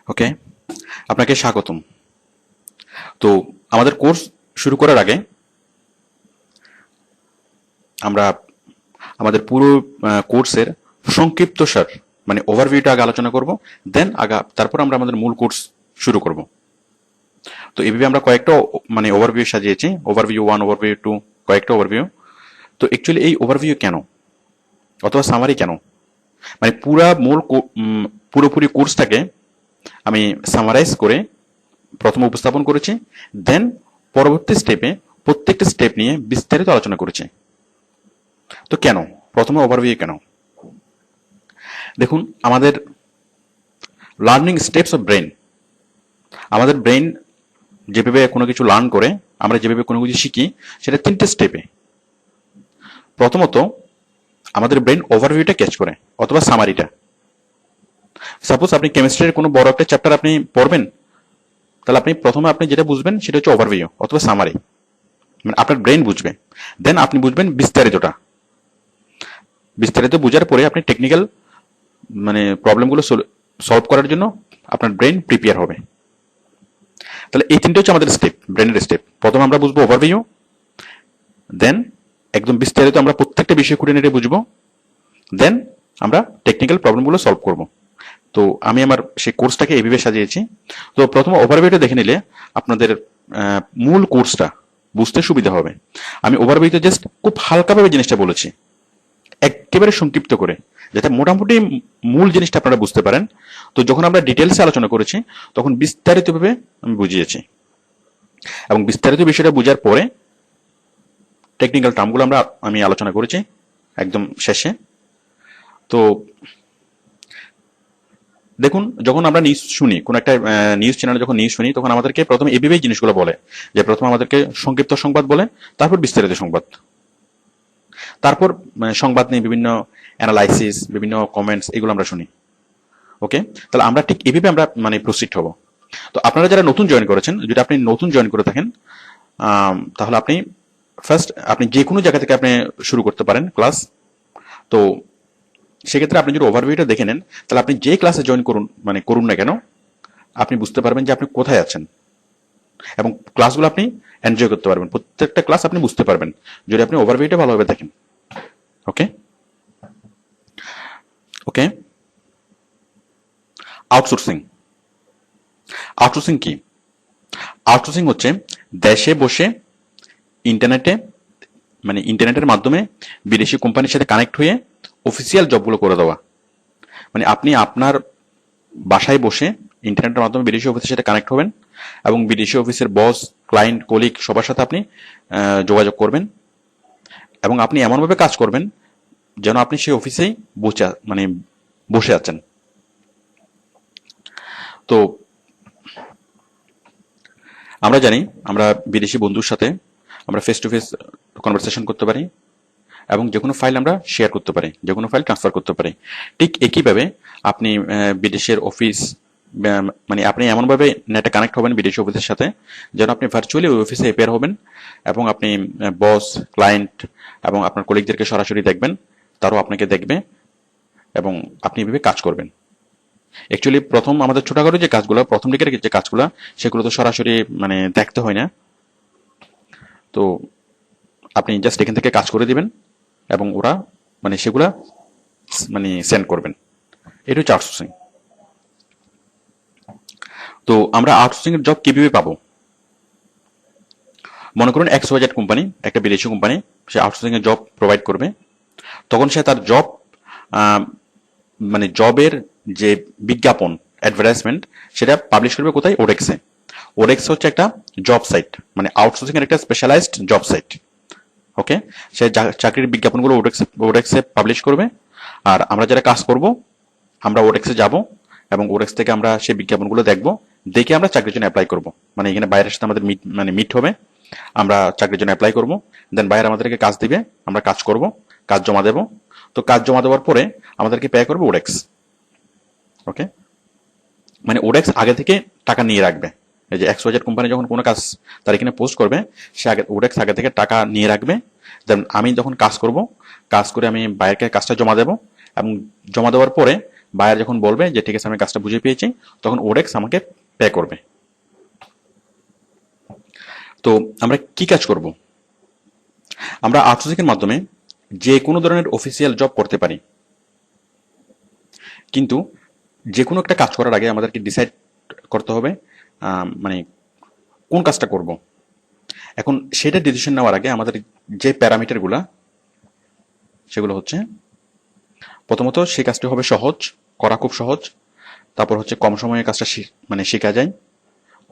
ওকে, আপনাকে স্বাগতম। তো আমাদের কোর্স শুরু করার আগে আমরা আমাদের পুরো কোর্সের সংক্ষিপ্তসার মানে ওভারভিউটা আগে আলোচনা করব, তারপর আমরা আমাদের মূল কোর্স শুরু করব। তো এইভাবে আমরা কয়েকটা মানে ওভারভিউ সাজিয়েছি, ওভারভিউ 1, ওভারভিউ 2, কয়েকটা ওভারভিউ। তো অ্যাকচুয়ালি এই ওভারভিউ কেন অথবা সামারি কেন, মানে পুরোপুরি কোর্সটাকে আমি সামারাইজ করে প্রথমে উপস্থাপন করেছি, দেন পরবর্তী স্টেপে প্রত্যেকটা স্টেপ নিয়ে বিস্তারিত আলোচনা করেছি। তো কেন প্রথমে ওভারভিউ কেন? দেখুন, আমাদের লার্নিং স্টেপস অফ ব্রেন, আমাদের ব্রেন যেভাবে কোনো কিছু লার্ন করে, আমরা যেভাবে কোনো কিছু শিখি, সেটা 3টে স্টেপে। প্রথমত আমাদের ব্রেন ওভারভিউটা ক্যাচ করে অথবা সামারিটা। সাপোজ আপনি কেমিস্ট্রির কোনো বড় একটা চ্যাপ্টার আপনি পড়বেন, তাহলে প্রথমে আপনি যেটা বুঝবেন সেটা হচ্ছে ওভারভিউ অথবা সামারি, মানে আপনার ব্রেন বুঝবে। দেন আপনি বুঝবেন বিস্তারিতটা। বিস্তারিত বুঝার পরে আপনি টেকনিক্যাল মানে প্রবলেমগুলো সলভ করার জন্য আপনার ব্রেন প্রিপেয়ার হবে। তাহলে এই 3টে হচ্ছে আমাদের স্টেপ, ব্রেনের স্টেপ। প্রথমে আমরা বুঝবো ওভারভিউ, দেন একদম বিস্তারিত আমরা প্রত্যেকটা বিষয় খুঁটিনাটি বুঝবো, দেন আমরা টেকনিক্যাল প্রবলেমগুলো সলভ করব। তো আমি আমার সেই কোর্সটাকে এইভাবে সাজিয়েছি। তো প্রথমে ওভারভিউটা দেখে নিলে আপনাদের মূল কোর্সটা বুঝতে সুবিধা হবে। আমি ওভারভিউতে জাস্ট খুব হালকাভাবে জিনিসটা বলেছি, একেবারে সংক্ষিপ্ত করে, যাতে মোটামুটি মূল জিনিসটা আপনারা বুঝতে পারেন। তো যখন আমরা ডিটেলসে আলোচনা করেছি তখন বিস্তারিতভাবে আমি বুঝিয়েছি, এবং বিস্তারিত বিষয়টা বোঝার পরে টেকনিক্যাল টার্মগুলো আমি আলোচনা করেছি একদম শেষে। তো দেখুন, যখন আমরা নিউজ শুনি, কোন একটা নিউজ চ্যানেলে যখন নিউজ শুনি, তখন আমাদেরকে প্রথমে এভাবেই জিনিসগুলো বলে যে প্রথমে আমাদেরকে সংক্ষিপ্ত সংবাদ বলে, তারপর বিস্তারিত সংবাদ, তারপর সংবাদ নিয়ে বিভিন্ন অ্যানালাইসিস, বিভিন্ন কমেন্টস, এগুলো আমরা শুনি। ওকে, তাহলে আমরা ঠিক এভাবে আমরা মানে প্রসিড হব। তো আপনারা যারা নতুন জয়েন করেছেন, যদি আপনি নতুন জয়েন করে থাকেন, তাহলে আপনি যে কোনো জায়গা থেকে আপনি শুরু করতে পারেন ক্লাস। তো সেক্ষেত্রে আপনি যদি ওভারভিউটা দেখে নেন, তাহলে আপনি যে ক্লাসে জয়েন করুন না কেন, আপনি বুঝতে পারবেন যে আপনি কোথায় আছেন, এবং ক্লাসগুলো আপনি এনজয় করতে পারবেন। প্রত্যেকটা ক্লাস আপনি বুঝতে পারবেন যদি আপনি ওভারভিউটা ভালোভাবে দেখেন। ওকে ওকে আউটসোর্সিং। আউটসোর্সিং কি? আউটসোর্সিং হচ্ছে দেশে বসে ইন্টারনেটে মানে ইন্টারনেটের মাধ্যমে বিদেশি কোম্পানির সাথে কানেক্ট হয়ে অফিসিয়াল জবগুলো করে দেওয়া। মানে আপনি আপনার বাসায় বসে ইন্টারনেটের মাধ্যমে বিদেশি অফিসের সাথে কানেক্ট হবেন, এবং বিদেশি অফিসের বস, ক্লায়েন্ট, কলিগ সবার সাথে আপনি যোগাযোগ করবেন, এবং আপনি এমনভাবে কাজ করবেন যেন আপনি সেই অফিসেই বসে আছেন। তো আমরা জানি, আমরা বিদেশি বন্ধুর সাথে আমরা ফেস টু ফেস কনভারসেশন করতে পারি, এবং যে কোনো ফাইল আমরা শেয়ার করতে পারি, যে কোনো ফাইল ট্রান্সফার করতে পারি। ঠিক একইভাবে আপনি বিদেশের অফিস, মানে আপনি এমনভাবে নেটে কানেক্ট হবেন বিদেশি অফিসের সাথে যেন আপনি ভার্চুয়ালি ওই অফিসে অ্যাপিয়ার হবেন, এবং আপনি বস, ক্লায়েন্ট এবং আপনার কলিগদেরকে সরাসরি দেখবেন, তারাও আপনাকে দেখবে, এবং আপনি এভাবে কাজ করবেন। অ্যাকচুয়ালি প্রথম আমাদের ছোটখাটো যে কাজগুলো, প্রথম দিকের যে কাজগুলো, সেগুলো তো সরাসরি মানে দেখতে হয় না। তো আপনি জাস্ট এখান থেকে কাজ করে দিবেন, এবং ওরা মানে সেগুলা মানে সেন্ড করবেন। এটা হচ্ছে আউটসোর্সিং। তো আমরা আউটসোর্সিং এর জব কিভাবে পাবো? মনে করুন XYZ কোম্পানি, একটা বিদেশি কোম্পানি, সে আউটসোর্সিং এর জব প্রোভাইড করবে। তখন সে তার জব মানে জবের যে বিজ্ঞাপন, অ্যাডভার্টাইজমেন্ট, সেটা পাবলিশ করবে কোথায়? ওডেক্সে। ওডেক্স হচ্ছে একটা জব সাইট, মানে আউটসোর্সিং এর একটা স্পেশালাইজড জব সাইট। ওকে, সে চাকরির বিজ্ঞাপনগুলো ওডেক্সে পাবলিশ করবে, আর আমরা যারা কাজ করব আমরা ওডেক্সে যাব, এবং ওডেক্স থেকে আমরা সেই বিজ্ঞাপনগুলো দেখব, দেখে আমরা চাকরির জন্য অ্যাপ্লাই করব। মানে এখানে বাইরের সাথে আমাদের মিট হবে, আমরা চাকরির জন্য অ্যাপ্লাই করব, দেন বাইরে আমাদেরকে কাজ দিবে, আমরা কাজ করব, কাজ জমা দেব। তো কাজ জমা দেওয়ার পরে আমাদেরকে পে করবে ওডেক্স। ওকে, মানে ওডেক্স আগে থেকে টাকা নিয়ে রাখবে। এই যে XYZ কোম্পানি যখন কোনো কাজ তার এখানে পোস্ট করবে, সে ওডেক্স আগে থেকে টাকা নিয়ে রাখবে। দেন আমি যখন কাজ করব, কাজ করে আমি বাইরের কাজটা জমা দেব, এবং জমা দেওয়ার পরে বায়ার যখন বলবে যে ঠিক আছে আমি কাজটা বুঝে পেয়েছি, তখন ওডেক্স আমাকে পে করবে। তো আমরা কি কাজ করব? আমরা আউটসোর্সিংয়ের মাধ্যমে যে কোনো ধরনের অফিসিয়াল জব করতে পারি, কিন্তু যে কোনো একটা কাজ করার আগে আমাদেরকে ডিসাইড করতে হবে মানে কোন কাজটা করব। এখন সেটা ডিসিশন নেওয়ার আগে আমাদের যে প্যারামিটারগুলা, সেগুলো হচ্ছে প্রথমত সেই কাজটি হবে সহজ, করা খুব সহজ। তারপর হচ্ছে কম সময়ে কাজটা মানে শেখা যায়,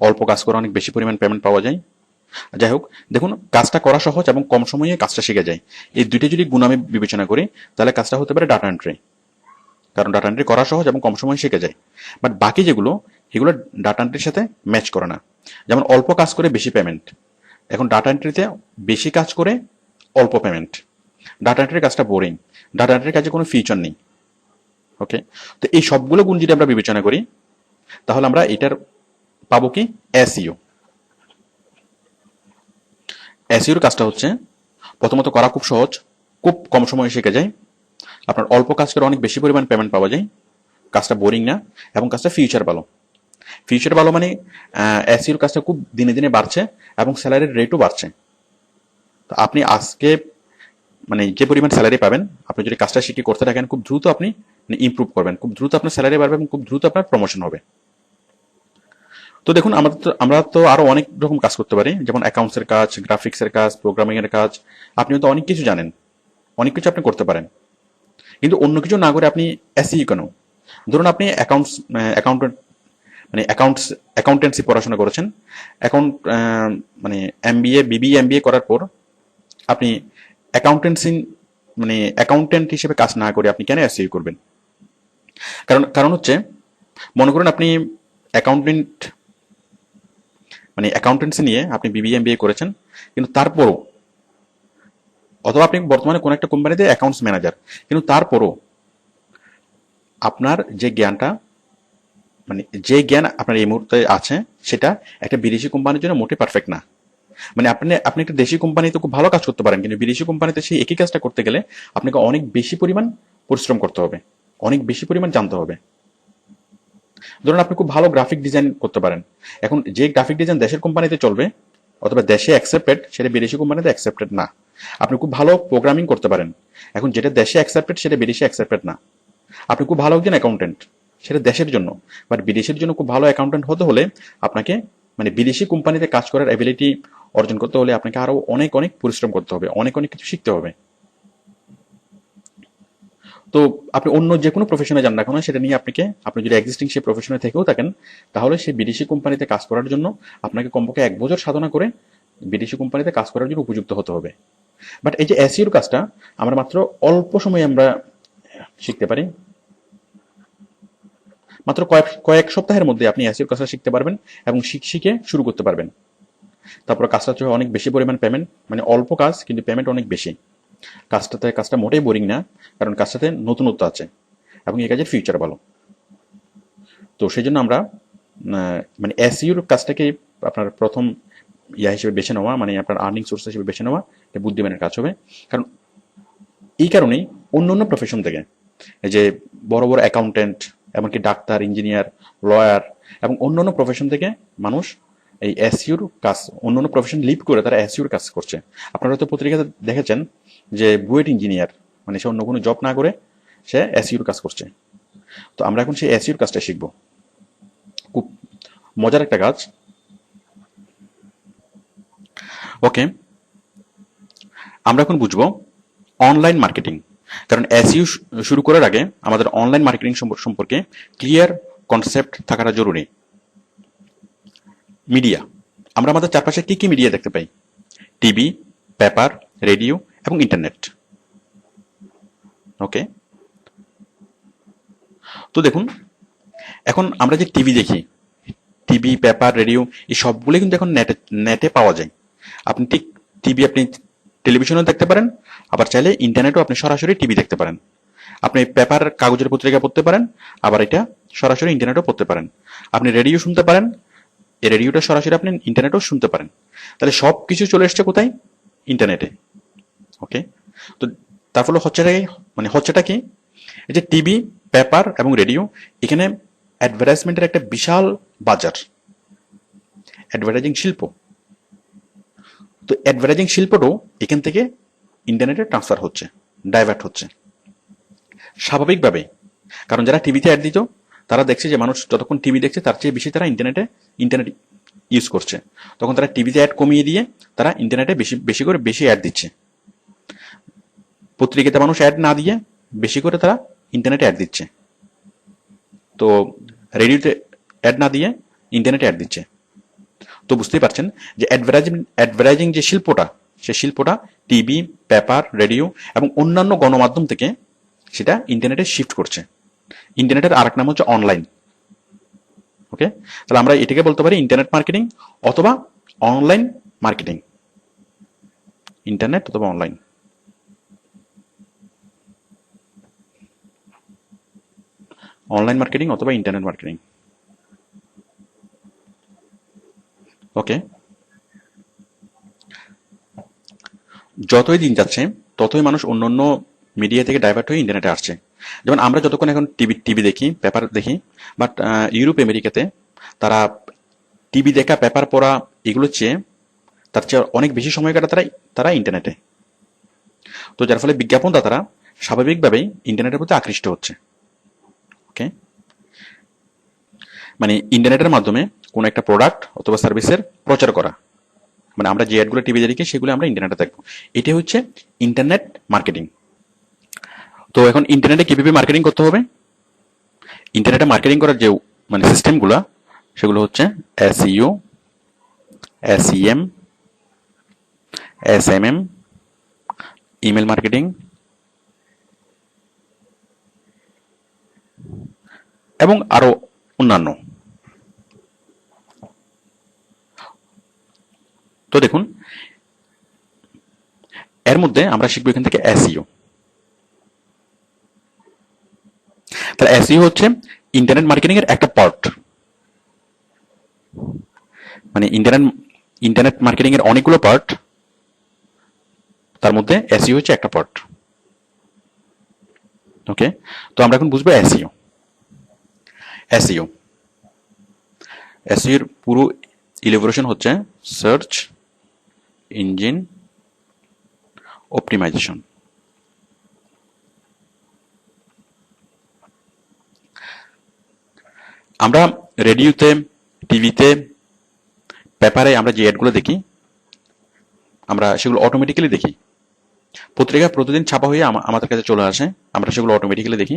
অল্প কাজ করে অনেক বেশি পরিমাণ পেমেন্ট পাওয়া যায়। যাই হোক, দেখুন কাজটা করা সহজ এবং কম সময়ে কাজটা শেখা যায়, এই দুইটা যদি গুণ আমি বিবেচনা করি, তাহলে কাজটা হতে পারে ডাটা এন্ট্রি। কারণ ডাটা এন্ট্রি করা সহজ এবং কম সময়ে শেখা যায়। বাট বাকি যেগুলো, এগুলো ডাটা এন্ট্রির সাথে ম্যাচ করে না। যেমন অল্প কাজ করে বেশি পেমেন্ট, এখন ডাটা এন্ট্রিতে বেশি কাজ করে অল্প পেমেন্ট। ডাটা এন্ট্রির কাজটা বোরিং, ডাটা এন্ট্রির কাজে কোনো ফিউচার নেই। ওকে, তো এই সবগুলো গুণ যদি আমরা বিবেচনা করি, তাহলে আমরা এটার পাবো কি এসইও। এসইওর কাজটা হচ্ছে প্রথমত করা খুব সহজ, খুব কম সময়ে শেখা যায়, আপনার অল্প কাজ করে অনেক বেশি পরিমাণ পেমেন্ট পাওয়া যায়, কাজটা বোরিং না, এবং কাজটা ফিউচার ভালো। ফিউচার ভালো মানে এসইওর কাজটা খুব দিনে দিনে বাড়ছে এবং স্যালারির রেটও বাড়ছে। তো আপনি আজকে মানে যে পরিমাণ স্যালারি পাবেন, আপনি যদি কাজটা শিখে করতে থাকেন, খুব দ্রুত আপনি ইমপ্রুভ করবেন, খুব দ্রুত আপনার স্যালারি বাড়বে এবং খুব দ্রুত আপনার প্রমোশন হবে। তো দেখুন আমরা তো আরো অনেক রকম কাজ করতে পারি, যেমন অ্যাকাউন্টসের কাজ, গ্রাফিক্সের কাজ, প্রোগ্রামিং এর কাজ। আপনিও তো অনেক কিছু জানেন, অনেক কিছু আপনি করতে পারেন, কিন্তু অন্য কিছু না করে আপনি এসইও কেন? ধরুন আপনি অ্যাকাউন্টেন্ট মানে অ্যাকাউন্টেন্সি পড়াশোনা করেছেন, অ্যাকাউন্ট মানে এমবিএ, বিবিএ, এমবিএ করার পর আপনি অ্যাকাউন্টেন্সি মানে অ্যাকাউন্টেন্ট হিসেবে কাজ না করে আপনি কেন এসইও করবেন? কারণ হচ্ছে, মনে করুন আপনি অ্যাকাউন্টেন্ট মানে অ্যাকাউন্টেন্সি নিয়ে আপনি বিবিএ এমবিএ করেছেন, কিন্তু তারপরও, অথবা আপনি বর্তমানে কোন একটা কোম্পানিতে অ্যাকাউন্টস ম্যানেজার, কিন্তু তারপরও আপনার যে জ্ঞানটা মানে যে জ্ঞান আপনার এই মুহূর্তে আছে, সেটা একটা বিদেশি কোম্পানির জন্য মোটে পারফেক্ট না। মানে আপনি একটা দেশি কোম্পানিতে খুব ভালো কাজ করতে পারেন, কিন্তু বিদেশি কোম্পানিতে সেই একই কাজটা করতে গেলে আপনাকে অনেক বেশি পরিমাণ পরিশ্রম করতে হবে, অনেক বেশি পরিমাণ জানতে হবে। ধরুন আপনি খুব ভালো গ্রাফিক ডিজাইন করতে পারেন, এখন যে গ্রাফিক ডিজাইন দেশের কোম্পানিতে চলবে অথবা দেশে অ্যাকসেপ্টেড, সেটা বিদেশি কোম্পানিতে অ্যাকসেপ্টেড না। আপনি খুব ভালো প্রোগ্রামিং করতে পারেন, এখন যেটা দেশে অ্যাকসেপ্টেড সেটা বিদেশে অ্যাকসেপ্টেড না। আপনি খুব ভালো একজন অ্যাকাউন্টেন্ট, সেটা দেশের জন্য, বাট বিদেশের জন্য খুব ভালো অ্যাকাউন্টেন্ট হতে হলে আপনাকে মানে বিদেশি কোম্পানিতে কাজ করার অ্যাবিলিটি অর্জন করতে হলে আপনাকে আরো অনেক অনেক পরিশ্রম করতে হবে, অনেক অনেক কিছু শিখতে হবে। তো আপনি অন্য যে কোনো প্রফেশনে যান না কেন, সেটা নিয়ে আপনি যদি এক্সিস্টিং সেই প্রফেশনে থেকেও থাকেন, তাহলে সেই বিদেশি কোম্পানিতে কাজ করার জন্য আপনাকে কমপক্ষে 1 বছর সাধনা করে বিদেশি কোম্পানিতে কাজ করার জন্য উপযুক্ত হতে হবে। বাট এই যে এসইওর কাজটা আমরা মাত্র অল্প সময়ে আমরা শিখতে পারি, মাত্র কয়েক সপ্তাহের মধ্যে আপনি এসইওর কাজটা শিখতে পারবেন এবং শিখে শুরু করতে পারবেন। তারপর কাজটা হচ্ছে অনেক বেশি পরিমাণ পেমেন্ট, মানে অল্প কাজ কিন্তু পেমেন্ট অনেক বেশি। কাজটা মোটেই বোরিং না, কারণ কাজটাতে নতুনত্ব আছে এবং এই কাজের ফিউচার ভালো। তো সেই জন্য আমরা মানে এসইওর কাজটাকে আপনার প্রথম হিসেবে বেছে নেওয়া, মানে আপনার আর্নিং সোর্স হিসেবে বেছে নেওয়া, এটা বুদ্ধিমানের কাজ হবে। কারণ এই কারণেই অন্য অন্য প্রফেশন থেকে, এই যে বড় বড় অ্যাকাউন্টেন্ট, এমনকি ডাক্তার, ইঞ্জিনিয়ার, লয়ার এবং অন্যান্য প্রফেশন থেকে মানুষ এই এসইওর কাজ, অন্যান্য প্রফেশন লিভ করে তারা এসইওর কাজ করছে। আপনারা তো পত্রিকাতে দেখেছেন যে বুয়েট ইঞ্জিনিয়ার, মানে সে অন্য কোনো জব না করে সে এসইওর কাজ করছে। তো আমরা এখন সেই এসইওর কাজটা শিখবো, খুব মজার একটা কাজ। ওকে, আমরা এখন বুঝবো অনলাইন মার্কেটিং। কারণ এসইও শুরু করার আগে আমাদের অনলাইন মার্কেটিং সম্পর্কে ক্লিয়ার কনসেপ্ট থাকাটা জরুরি। মিডিয়া, আমরা আমাদের চারপাশে কি কি মিডিয়া দেখতে পাই? টিভি, পেপার, রেডিও এবং ইন্টারনেট। ওকে, তো দেখুন এখন আমরা যে টিভি দেখি, টিভি, পেপার, রেডিও, এই সবগুলো কিন্তু এখন নেটে পাওয়া যায়। আপনি ঠিক টিভি আপনি টেলিভিশনেও দেখতে পারেন, আবার চাইলে ইন্টারনেটেও আপনি সরাসরি টিভি দেখতে পারেন। আপনি পেপার, কাগজের পত্রিকা পড়তে পারেন, আবার এটা সরাসরি ইন্টারনেটেও পড়তে পারেন। আপনি রেডিও শুনতে পারেন, এই রেডিওটা সরাসরি আপনি ইন্টারনেটেও শুনতে পারেন। তাহলে সব কিছু চলে এসছে কোথায়? ইন্টারনেটে। ওকে, তো তার ফলে হচ্ছেটা কি? এই যে টিভি, পেপার এবং রেডিও, এখানে অ্যাডভার্টাইজমেন্টের একটা বিশাল বাজার, অ্যাডভার্টাইজিং শিল্প। তো অ্যাডভার্টাইজিং শিল্পটাও এখান থেকে ইন্টারনেটে ট্রান্সফার হচ্ছে, ডাইভার্ট হচ্ছে স্বাভাবিকভাবে। কারণ যারা টিভিতে অ্যাড দিত, তারা দেখছে যে মানুষ যতক্ষণ টিভি দেখছে তার চেয়ে বেশি তারা ইন্টারনেট ইউজ করছে, তখন তারা টিভিতে অ্যাড কমিয়ে দিয়ে তারা ইন্টারনেটে বেশি বেশি করে বেশি অ্যাড দিচ্ছে। পত্রিকাতে মানুষ অ্যাড না দিয়ে বেশি করে তারা ইন্টারনেটে অ্যাড দিচ্ছে, তো রেডিওতে অ্যাড না দিয়ে ইন্টারনেটে অ্যাড দিচ্ছে। তো বুঝতেই পারছেন যে অ্যাডভার্টাইজিং যে শিল্পটা, সে শিল্পটা টিভি, পেপার, রেডিও এবং অন্যান্য গণমাধ্যম থেকে সেটা ইন্টারনেটে শিফট করছে। ইন্টারনেটের আরেক নাম হচ্ছে অনলাইন। ওকে, তাহলে আমরা এটাকে বলতে পারি ইন্টারনেট মার্কেটিং অথবা অনলাইন মার্কেটিং। ইন্টারনেট অথবা অনলাইন। অনলাইন মার্কেটিং অথবা ইন্টারনেট মার্কেটিং। ওকে, যতই দিন যাচ্ছে ততই মানুষ অন্যান্য মিডিয়া থেকে ডাইভার্ট হয়ে ইন্টারনেটে আসছে। যেমন আমরা যতক্ষণ এখন টিভি দেখি, পেপার দেখি, বাট ইউরোপ আমেরিকাতে তারা টিভি দেখা, পেপার পড়া এগুলোর চেয়ে তার চেয়ে অনেক বেশি সময় কাটা তারা ইন্টারনেটে। তো যার ফলে বিজ্ঞাপনদাতারা স্বাভাবিকভাবেই ইন্টারনেটের প্রতি আকৃষ্ট হচ্ছে। ওকে, মানে ইন্টারনেটের মাধ্যমে কোনো একটা প্রোডাক্ট অথবা সার্ভিসের প্রচার করা, মানে আমরা যে অ্যাডগুলো টিভিতে দেখি সেগুলো আমরা ইন্টারনেটে দেখবো, এটা হচ্ছে ইন্টারনেট মার্কেটিং। তো এখন ইন্টারনেটে কিভাবে মার্কেটিং করতে হবে? ইন্টারনেটে মার্কেটিং করার যে মানে সিস্টেমগুলো, সেগুলো হচ্ছে SEO, SEM, SMM, email marketing এবং আরো অন্যান্য। তো দেখুন, এর মধ্যে আমরা শিখবো এখান থেকে এসইও। তাহলে এসইও হচ্ছে ইন্টারনেট মার্কেটিং এর একটা পার্ট। মানে ইন্টারনেট মার্কেটিং এর অনেকগুলো পার্ট, তার মধ্যে এসইও হচ্ছে একটা পার্ট। ওকে, তো আমরা এখন বুঝবো এসইও। এসইও এসইও এর পুরো ইলাবোরেশন হচ্ছে সার্চ ইঞ্জিন অপটিমাইজেশন। আমরা রেডিওতে, টিভিতে, পেপারে আমরা যে অ্যাডগুলো দেখি, আমরা সেগুলো অটোমেটিক্যালি দেখি। পত্রিকা প্রতিদিন ছাপা হয়ে আমাদের কাছে চলে আসে, আমরা সেগুলো অটোমেটিক্যালি দেখি।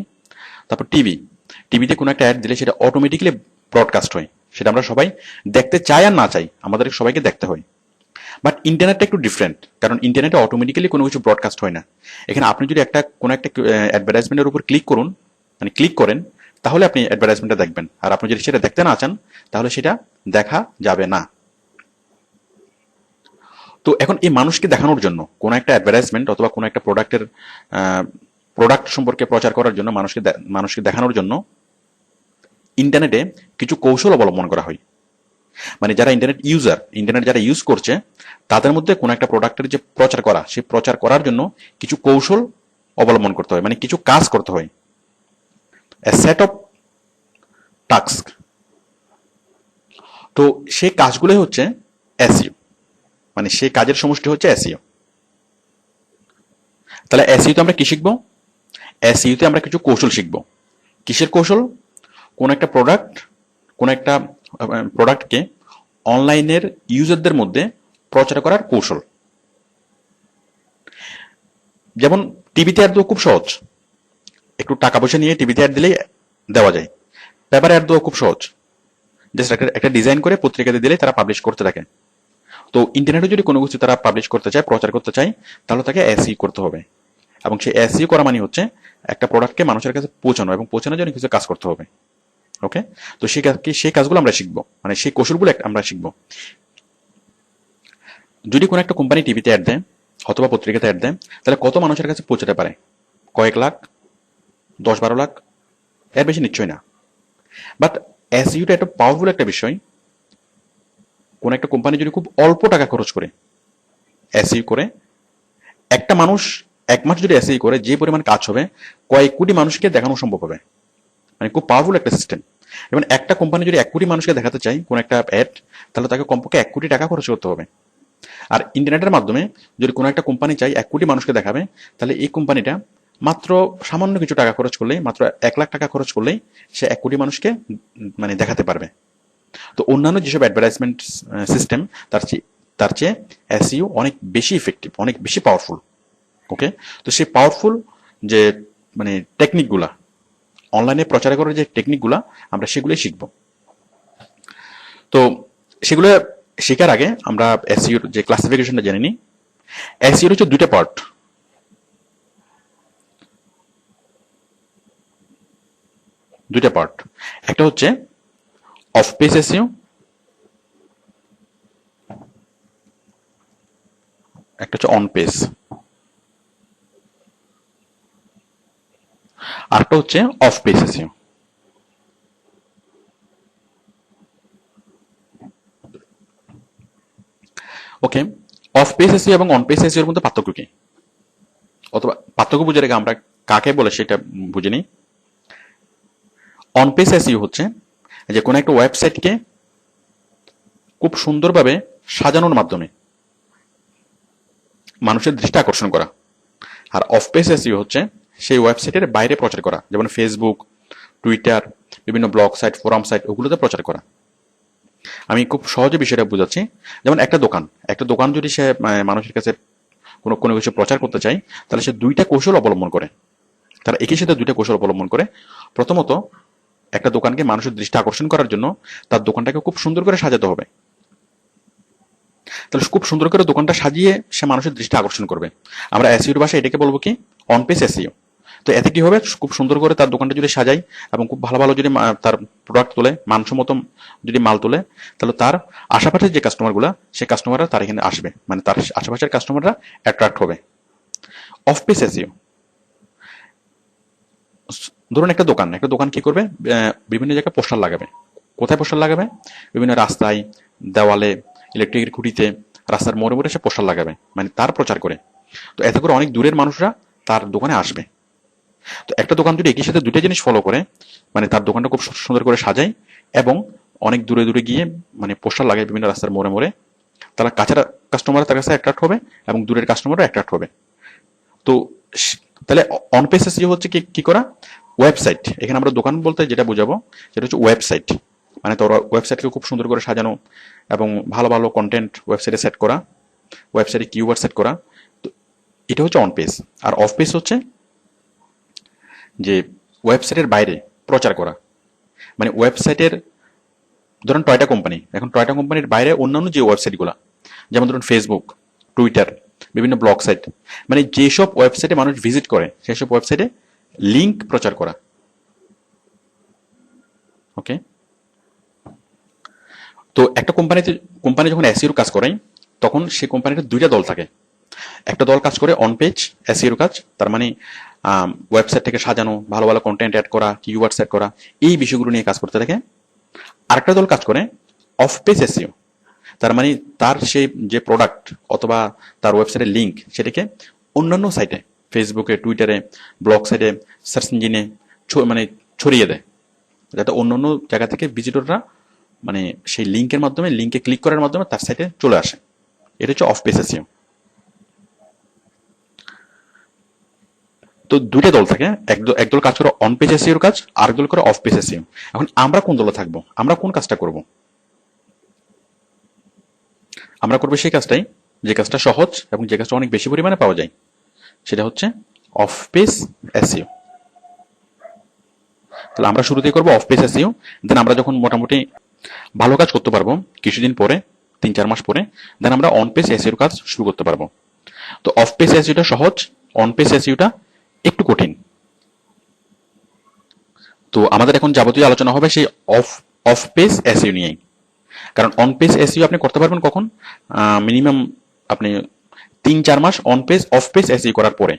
তারপর টিভিতে কোনো একটা অ্যাড দিলে সেটা অটোমেটিক্যালি ব্রডকাস্ট হয়, সেটা আমরা সবাই দেখতে চাই আর না চাই, আমাদের সবাইকে দেখতে হয়। বাট ইন্টারনেটটা একটু ডিফারেন্ট, কারণ ইন্টারনেটে অটোমেটিক্যালি কোনো কিছু ব্রডকাস্ট হয় না। এখানে আপনি যদি কোনো একটা অ্যাডভার্টাইজমেন্টের উপর ক্লিক করেন, তাহলে আপনি অ্যাডভার্টাইজমেন্টটা দেখবেন। আর আপনি যদি সেটা দেখতে না চান, তাহলে সেটা দেখা যাবে না। তো এখন এই মানুষকে দেখানোর জন্য কোনো একটা অ্যাডভার্টাইজমেন্ট অথবা কোনো একটা প্রোডাক্ট সম্পর্কে প্রচার করার জন্য, মানুষকে দেখানোর জন্য ইন্টারনেটে কিছু কৌশল অবলম্বন করা হয়। মানে যারা ইন্টারনেট যারা ইউজ করছে, তাদের মধ্যে কোনো একটা প্রোডাক্টের যে প্রচার করা, সেই প্রচার করার জন্য কিছু কৌশল অবলম্বন করতে হয়, মানে কিছু কাজ করতে হয়, এ সেট অফ টাস্ক। তো সেই কাজগুলোই হচ্ছে এসইও, মানে সেই কাজের সমষ্টি হচ্ছে এসইও। তাহলে এসইওতে আমরা কি শিখবো? এসইওতে আমরা কিছু কৌশল শিখবো। কিসের কৌশল? কোন একটা প্রোডাক্টকে অনলাইনের ইউজারদের মধ্যে প্রচার করার কৌশল। যেমন টিভিতে অ্যাড দেওয়া খুব সহজ, একটু টাকা পয়সা নিয়ে টিভিতে অ্যাড দিলেই দেওয়া যায়। পেপারে অ্যাড দেওয়া খুব সহজ, জাস্ট একটা ডিজাইন করে পত্রিকাতে দিলে তারা পাবলিশ করতে থাকে। তো ইন্টারনেটে যদি কোনো কিছু তারা পাবলিশ করতে চায়, প্রচার করতে চায়, তাহলে তাকে এসইও করতে হবে। এবং সেই এসইও করা মানে হচ্ছে একটা প্রোডাক্টকে মানুষের কাছে পৌঁছানো, এবং পৌঁছানোর জন্য কিছু কাজ করতে হবে। ওকে, তো সেই কাজগুলো আমরা শিখবো, মানে সেই কৌশলগুলো আমরা শিখবো। যদি কোনো একটা কোম্পানি টিভিতে অ্যাড দেয় অথবা পত্রিকাতে অ্যাড দেয়, তাহলে কত মানুষের কাছে পৌঁছাতে পারে? কয়েক লাখ, 10-12 লাখ, এর বেশি নিশ্চয়ই না। বাট এসইওটা একটা পাওয়ারফুল একটা বিষয়। কোন একটা কোম্পানি যদি খুব অল্প টাকা খরচ করে এসইও করে, একটা মানুষ 1 মাস যদি এসইও করে, যে পরিমাণ কাজ হবে কয়েক কোটি মানুষকে দেখানো সম্ভব হবে। মানে খুব পাওয়ারফুল একটা সিস্টেম। এবং একটা কোম্পানি যদি 1 কোটি মানুষকে দেখাতে চায় কোন একটা অ্যাড, তাহলে তাকে কমপক্ষে 1 কোটি টাকা খরচ করতে হবে। আর ইন্টারনেটের মাধ্যমে যদি কোনো একটা কোম্পানি চাই 1 কোটি মানুষকে দেখাবে, তাহলে এই কোম্পানিটা মাত্র সামান্য কিছু টাকা খরচ করলেই, মাত্র 1 লাখ টাকা খরচ করলেই সে 1 কোটি মানুষকে মানে দেখাতে পারবে। তো অন্যান্য যেসব অ্যাডভার্টাইজমেন্ট সিস্টেম তার চেয়ে এসইও অনেক বেশি ইফেক্টিভ, অনেক বেশি পাওয়ারফুল। ওকে, তো সেই পাওয়ারফুল যে মানে টেকনিকগুলা, অনলাইনে প্রচার করার যে টেকনিকগুলা, আমরা সেগুলোই শিখব। তো সেগুলো শেখার আগে আমরা এসইওর যে ক্লাসিফিকেশনটা জেনে নিই। এসইওর হচ্ছে দুইটা পার্ট। একটা হচ্ছে অফ পেজ এসইও, একটা হচ্ছে অন পেজ, আরেকটা হচ্ছে of page SEO. Okay, of page SEO এবং অন পেজ এসইওর মধ্যে পার্থক্য কি, অথবা পার্থক্য বুঝে রেখে আমরা কাকে বলে সেটা বুঝে নিই। অন পেজ এসইও হচ্ছে যে কোনো একটা ওয়েবসাইটকে খুব সুন্দরভাবে সাজানোর মাধ্যমে মানুষের দৃষ্টি আকর্ষণ করা। আর অফ পেজ এসইও হচ্ছে সেই ওয়েবসাইটের বাইরে প্রচার করা, যেমন ফেসবুক, টুইটার, বিভিন্ন ব্লগ সাইট, ফোরাম সাইট, ওগুলোতে প্রচার করা। আমি খুব সহজে বিষয়টা বুঝাচ্ছি। যেমন একটা দোকান যদি সে মানুষের কাছে কোনো কিছু প্রচার করতে চায়, তাহলে সে দুইটা কৌশল অবলম্বন করে। তারা একই সাথে দুইটা কৌশল অবলম্বন করে। প্রথমত, একটা দোকানকে মানুষের দৃষ্টি আকর্ষণ করার জন্য তার দোকানটাকে খুব সুন্দর করে সাজাতে হবে। তাহলে খুব সুন্দর করে দোকানটা সাজিয়ে সে মানুষের দৃষ্টি আকর্ষণ করবে। আমরা এসইওর ভাষায় এটাকে বলবো কি, অন পেজ এসইও। তো এতে কি হবে, খুব সুন্দর করে তার দোকানটা যদি সাজাই এবং খুব ভালো ভালো যদি তার প্রোডাক্ট তোলে, মানসম্মত যদি মাল তোলে, তাহলে তার আশেপাশের যে কাস্টমারগুলা, সেই কাস্টমাররা তার এখানে আসবে, মানে তার আশেপাশের কাস্টমাররা অ্যাট্রাক্ট হবে। অফ পেজ এসইও, ধরুন একটা দোকান কি করবে, বিভিন্ন জায়গায় পোস্টার লাগাবে। কোথায় পোস্টার লাগাবে? বিভিন্ন রাস্তায়, দেওয়ালে, ইলেকট্রিকের খুঁটিতে, রাস্তার মোড়ে মোড়ে সে পোস্টার লাগাবে, মানে তার প্রচার করে। তো এতে করে অনেক দূরের মানুষরা তার দোকানে আসবে। তো একটা দোকান যদি একই সাথে দুটো জিনিস ফলো করে, মানে তার দোকানটা খুব সুন্দর করে সাজায় এবং অনেক দূরে দূরে গিয়ে মানে পোস্টার লাগায় বিভিন্ন রাস্তার মোড়ে মোড়ে, তারা কাছের কাস্টমার তার কাছে অ্যাট্রাক্ট হবে এবং দূরের কাস্টমারও অ্যাট্রাক্ট হবে। তো তাহলে অন পেজ এসইও হচ্ছে কি করা, ওয়েবসাইট। এখানে আমরা দোকান বলতে যেটা বোঝাবো সেটা হচ্ছে ওয়েবসাইট। মানে তোর ওয়েবসাইটকে খুব সুন্দর করে সাজানো এবং ভালো ভালো কন্টেন্ট ওয়েবসাইটে সেট করা, ওয়েবসাইটে কিওয়ার্ড সেট করা। তো এটা হচ্ছে অন পেজ। আর অফ পেজ হচ্ছে যে ওয়েবসাইটের বাইরে প্রচার করা। মানে ওয়েবসাইটের, ধরুন টয়টা কোম্পানি, এখন টয়টা কোম্পানির বাইরে অন্যান্য যে ওয়েবসাইটগুলো, যেমন ধরুন ফেসবুক, টুইটার, বিভিন্ন ব্লগ সাইট, মানে যেসব ওয়েবসাইটে মানুষ ভিজিট করে সেসব ওয়েবসাইটে লিংক প্রচার করা। ওকে, তো একটা কোম্পানি যখন এসইওর কাজ করে, তখন সেই কোম্পানির দুইটা দল থাকে। একটা দল কাজ করে অন পেজ এসইওর কাজ, তার মানে ওয়েবসাইট থেকে সাজানো, ভালো ভালো কন্টেন্ট অ্যাড করা, কিওয়ার্ড সেট করা, এই বিষয়গুলো নিয়ে কাজ করতে থাকে। আরেকটা দল কাজ করে অফ পেজ এসইও, তার মানে তার সেই যে প্রোডাক্ট অথবা তার ওয়েবসাইটের লিংক, সেটাকে অন্যান্য সাইটে, ফেসবুকে, টুইটারে, ব্লগ সাইটে, সার্চ ইঞ্জিনে মানে ছড়িয়ে দেয়, যাতে অন্যান্য জায়গা থেকে ভিজিটররা মানে সেই লিঙ্কের মাধ্যমে, লিঙ্কে ক্লিক করার মাধ্যমে তার সাইটে চলে আসে। এটা হচ্ছে অফ পেজ এসইও। তো দুইটা দল থাকে, একদল কাজ করে অন পেজ এসইওর কাজ, আর দল করে অফ পেজ এসইও। এখন আমরা কোন দলে থাকবো, আমরা কোন কাজটা করব? আমরা করবো সেই কাজটাই যে কাজটা সহজ এবং যে কাজটা অনেক বেশি পরিমাণে পাওয়া যায়, সেটা হচ্ছে অফ পেজ এসইও। তাহলে আমরা শুরুতেই করবো অফ পেজ এসইও, দেন আমরা যখন মোটামুটি ভালো কাজ করতে পারবো কিছুদিন পরে, 3-4 মাস পরে, দেন আমরা অন পেজ এসইওর কাজ শুরু করতে পারবো। তো অফ পেজ এসইওটা সহজ, অন পেজ এসইওটা একটু কঠিন। তো আমাদের এখন যাবতীয় আলোচনা হবে সেই অফ পেজ এসইও নিয়েই। কারণ অন পেজ এসইও আপনি করতে পারবেন কখন, মিনিমাম আপনি 3-4 মাস অফ পেজ এসইও করার পরে।